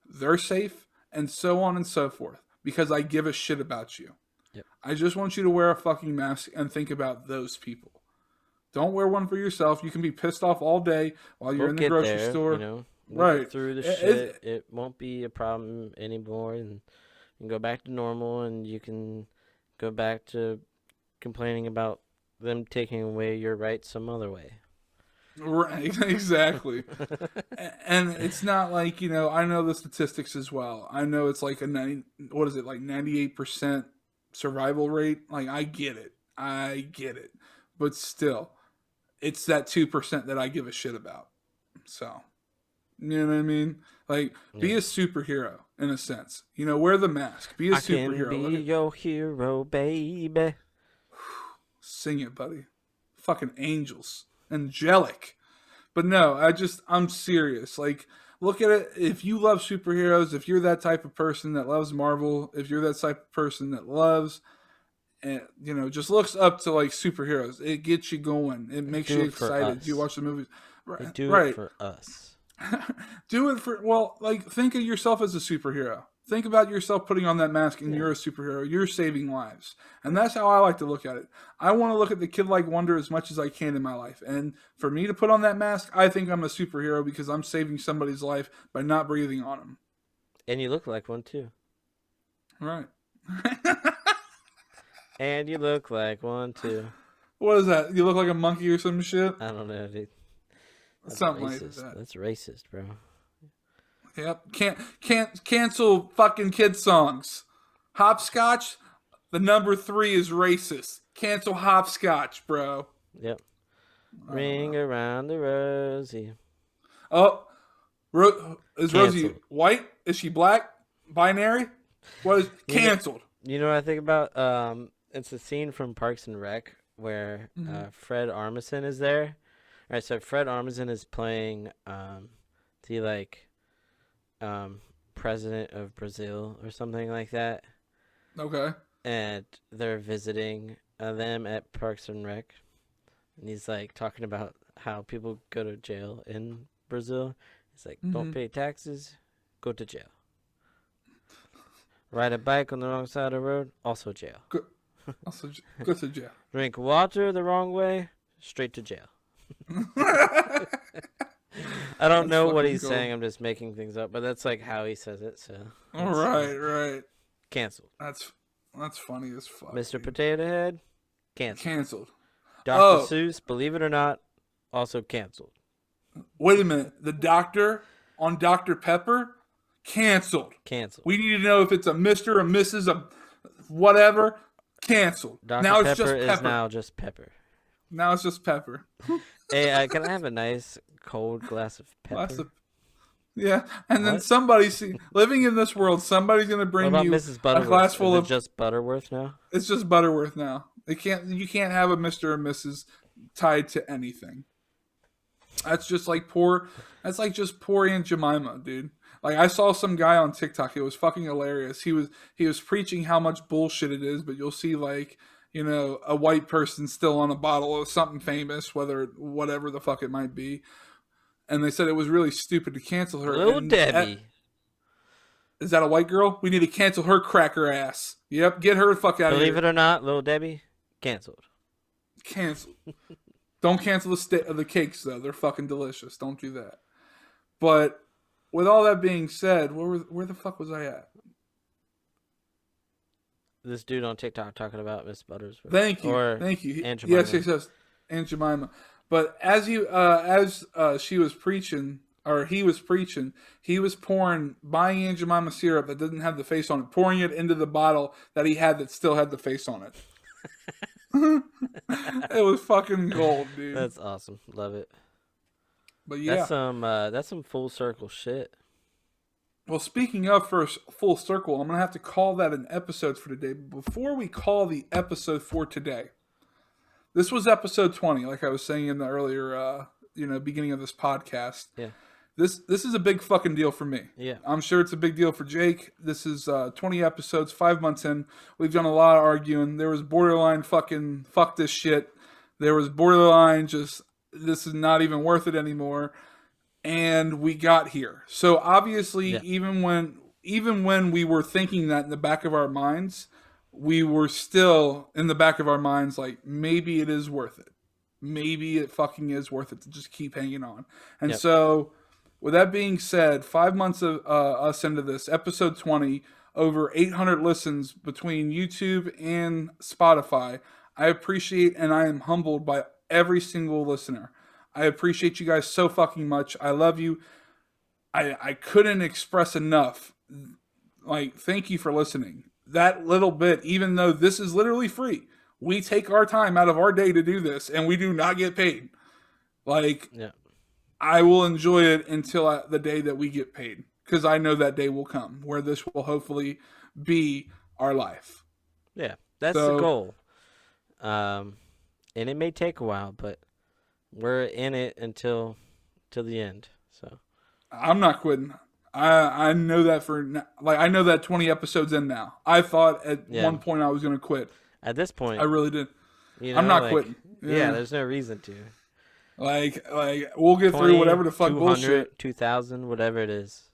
they're safe, and so on and so forth. Because I give a shit about you. Yep. I just want you to wear a fucking mask and think about those people. Don't wear one for yourself. You can be pissed off all day while you're in the grocery store. We'll right. get through the shit. It won't be a problem anymore, and you can go back to normal, and you can go back to complaining about them taking away your rights some other way. Right, exactly. And it's not like, I know the statistics as well. I know it's like 98% survival rate. Like, I get it. But still, it's that 2% that I give a shit about. So, you know what I mean? Like, be Yeah. a superhero in a sense. Wear the mask. Be a I can superhero. be your hero, baby. Sing it, buddy. Fucking angels. Angelic. But no, I'm serious. Like, look at it. If you love superheroes, if you're that type of person that loves Marvel, if you're that type of person that loves and just looks up to like superheroes, it gets you going. It They makes do you it for excited. You us. watch the movies, They right? do it Right. for us. Do it for like think of yourself as a superhero. Think about yourself putting on that mask and Yeah. you're a superhero. You're saving lives. And that's how I like to look at it. I want to look at the kid like wonder as much as I can in my life. And for me to put on that mask, I think I'm a superhero because I'm saving somebody's life by not breathing on them. And you look like one too. Right. And you look like one too. What is that? You look like a monkey or some shit? I don't know, dude. That's Something racist. like that. That's racist, bro. Yep. Can't cancel fucking kid songs. Hopscotch, the number 3 is racist. Cancel hopscotch, bro. Yep. Ring around the rosy. Oh, is Rosie Canceled. white? Is she black? Binary? What is canceled? You know what I think about? It's a scene from Parks and Rec where Fred Armisen is there. All right, so Fred Armisen is playing the like president of Brazil or something like that, Okay. and they're visiting them at Parks and Rec, and he's like talking about how people go to jail in Brazil. He's like, don't pay taxes, go to jail. Ride a bike on the wrong side of the road, also jail. Also, go to jail. Drink water the wrong way, straight to jail. I don't know what he's saying. I'm just making things up, but that's like how he says it. So. All right, right. Canceled. That's funny as fuck. Mr. Potato Head, canceled. Canceled. Dr. Seuss, believe it or not, also canceled. Wait a minute. The doctor on Dr. Pepper, canceled. Canceled. We need to know if it's a Mr. or Mrs. a whatever. Canceled. Dr. Now Pepper it's just is Pepper. now just Pepper. Now it's just Pepper. Hey, can I have a nice cold glass of pepper? Yeah, and then What? somebody living in this world, somebody's gonna bring What about you Mrs. a Butterworth? glass full Is of. it just Butterworth now? It's just Butterworth now. You can't have a Mr. or Mrs. tied to anything. That's just like poor. That's like just poor Aunt Jemima, dude. Like I saw some guy on TikTok. It was fucking hilarious. He was preaching how much bullshit it is, but you'll see like a white person still on a bottle of something famous, whatever the fuck it might be. And they said it was really stupid to cancel her. Little Debbie. Is that a white girl? We need to cancel her cracker ass. Yep, get her the fuck out of here. Believe it or not, Little Debbie, canceled. Canceled. Don't cancel the cakes though. They're fucking delicious. Don't do that. But with all that being said, where the fuck was I at? This dude on TikTok talking about Miss Buttersworth. Thank you. Or Thank you. Aunt Jemima. Yes. Aunt Jemima. But as she was preaching, or he was preaching, he was buying Aunt Jemima syrup that didn't have the face on it, pouring it into the bottle that he had that still had the face on it. It was fucking gold, dude. That's awesome. Love it. But yeah. That's some full circle shit. Well, speaking of first full circle, I'm going to have to call that an episode for today. But before we call the episode for today, this was episode 20, like I was saying in the earlier, beginning of this podcast. Yeah. This is a big fucking deal for me. Yeah. I'm sure it's a big deal for Jake. This is 20 episodes, 5 months in. We've done a lot of arguing. There was borderline fucking fuck this shit. There was borderline just this is not even worth it anymore. And we got here. So obviously, even when we were thinking that in the back of our minds, we were still in the back of our minds like maybe it is worth it. Maybe it fucking is worth it to just keep hanging on. And so, with that being said, 5 months of us into this, episode 20, over 800 listens between YouTube and Spotify. I appreciate and I am humbled by every single listener. I appreciate you guys so fucking much. I love you. I couldn't express enough. Like, thank you for listening. That little bit, even though this is literally free, we take our time out of our day to do this, and we do not get paid. Like, Yeah. I will enjoy it until the day that we get paid, because I know that day will come where this will hopefully be our life. Yeah. That's the So goal. Um, and it may take a while, but we're in it until till the end. So I'm not quitting. I know that like I know that 20 episodes in now. I thought at yeah, one point I was going to quit. at this I point, really did. you I'm know, not like quitting. yeah, Yeah. there's no reason to. Like we'll get through 20, whatever the fuck 200, bullshit. 2,000, whatever it is.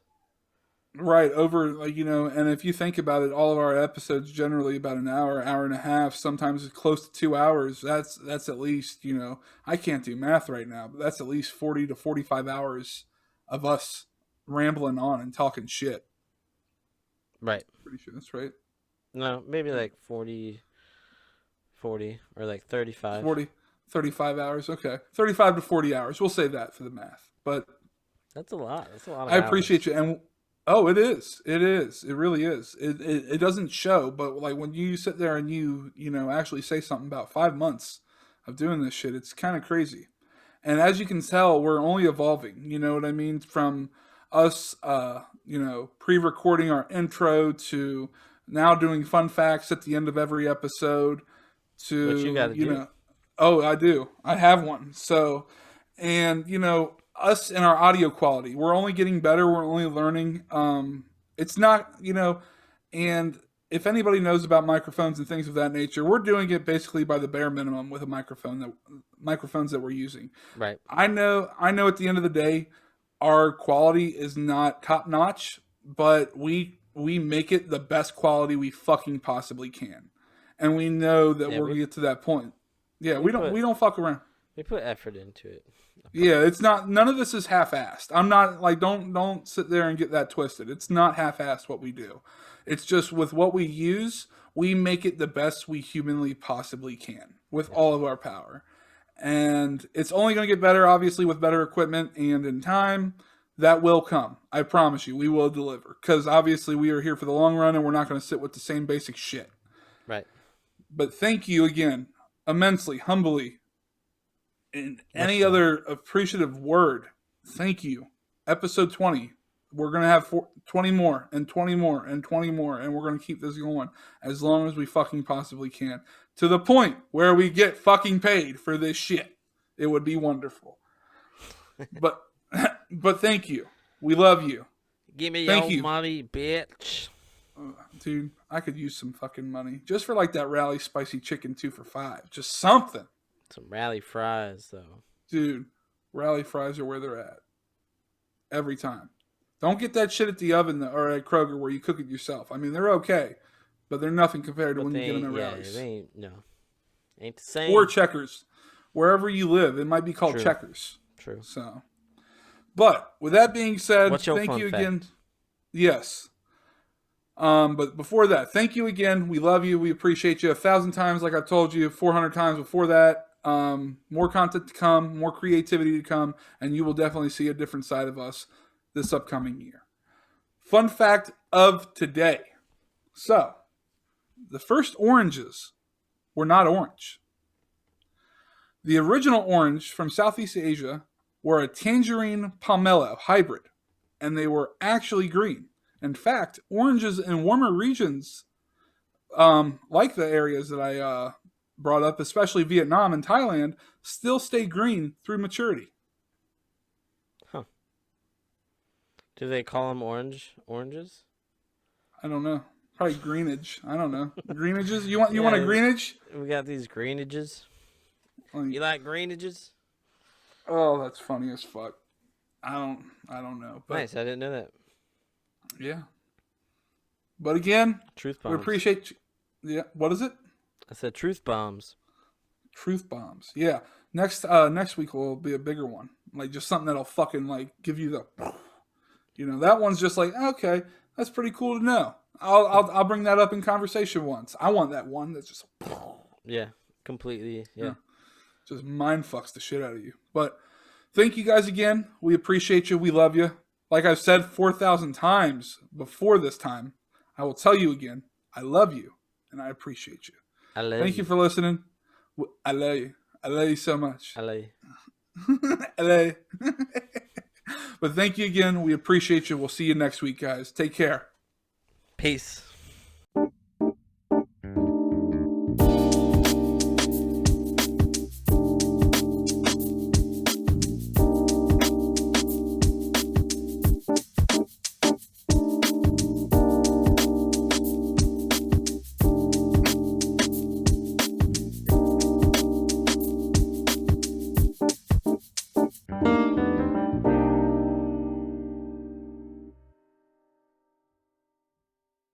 Right, over, like, and if you think about it, all of our episodes generally about an hour, hour and a half, sometimes it's close to 2 hours. That's at least, I can't do math right now, but that's at least 40 to 45 hours of us rambling on and talking shit. Right. Pretty sure that's right. No, maybe like 40 or like 35. 40, 35 hours. Okay. 35 to 40 hours. We'll say that for the math. But That's a lot. That's a lot of I appreciate hours. you. And oh, it is. It is. It really is. It doesn't show, but like when you sit there and actually say something about 5 months of doing this shit, it's kind of crazy. And as you can tell, we're only evolving. You know what I mean? From us, pre-recording our intro to now doing fun facts at the end of every episode What you got to, to do? oh, I do. I have one. So, and, us and our audio quality, we're only getting better. We're only learning. It's not, and if anybody knows about microphones and things of that nature, we're doing it basically by the bare minimum with a microphones that we're using. Right. I know at the end of the day, our quality is not top notch, but we make it the best quality we fucking possibly can. And we know that Yeah, we're gonna get to that point. Yeah, we we put don't fuck around. we put effort into it. I Yeah, promise. it's not, none of this is half-assed. I'm not like, don't sit there and get that twisted. It's not half-assed what we do. It's just with what we use, we make it the best we humanly possibly can with Yeah. all of our power. And it's only going to get better, obviously, with better equipment, and in time that will come. I promise you, we will deliver, because obviously we are here for the long run, and we're not going to sit with the same basic shit. Right. But thank you again, immensely, humbly, in Much any so. other appreciative word. Thank you. Episode 20. We're going to have 20 more and 20 more and 20 more, and we're going to keep this going as long as we fucking possibly can, to the point where we get fucking paid for this shit. It would be wonderful. But but thank you. We love you. Give me Thank your you. money, bitch. Dude, I could use some fucking money just for like that rally spicy chicken 2 for $5. Just something. Some rally fries, though. Dude, rally fries are where they're at. Every time. Don't get that shit at the oven or at Kroger where you cook it yourself. I mean, they're okay, but they're nothing compared to But when they you get them ain't, at yeah, rallies. they ain't, no. Ain't the Or same. Checkers. Wherever you live, it might be called True. Checkers. True. So, but with that being said, What's your thank fun you again. fact? Yes. But before that, thank you again. We love you. We appreciate you 1,000 times, like I told you, 400 times before that. More content to come, more creativity to come, and you will definitely see a different side of us this upcoming year. Fun fact of today. So, the first oranges were not orange. The original orange from Southeast Asia were a tangerine pomelo hybrid, and they were actually green. In fact, oranges in warmer regions, like the areas that I brought up, especially Vietnam and Thailand, still stay green through maturity. Huh. Do they call them oranges? I don't know. Probably greenage. I don't know. Greenages? You want a Yeah, greenage? we got these greenages. You like greenages? Oh, that's funny as fuck. I don't know. But Nice. I didn't know that. yeah. But again, Truth we bombs. appreciate you. Yeah. What is it? I said truth bombs. Truth bombs. Yeah. Next week will be a bigger one. Like just something that'll fucking like give you the that one's just like, okay, that's pretty cool to know. I'll bring that up in conversation once. I want that one that's just Yeah. Completely. Yeah. just mind fucks the shit out of you. But thank you guys again. We appreciate you. We love you. Like I've said 4,000 times before this time, I will tell you again. I love you and I appreciate you. I love Thank you for listening. I love you. I love you so much. I love you. LA. But thank you again. We appreciate you. We'll see you next week, guys. Take care. Peace.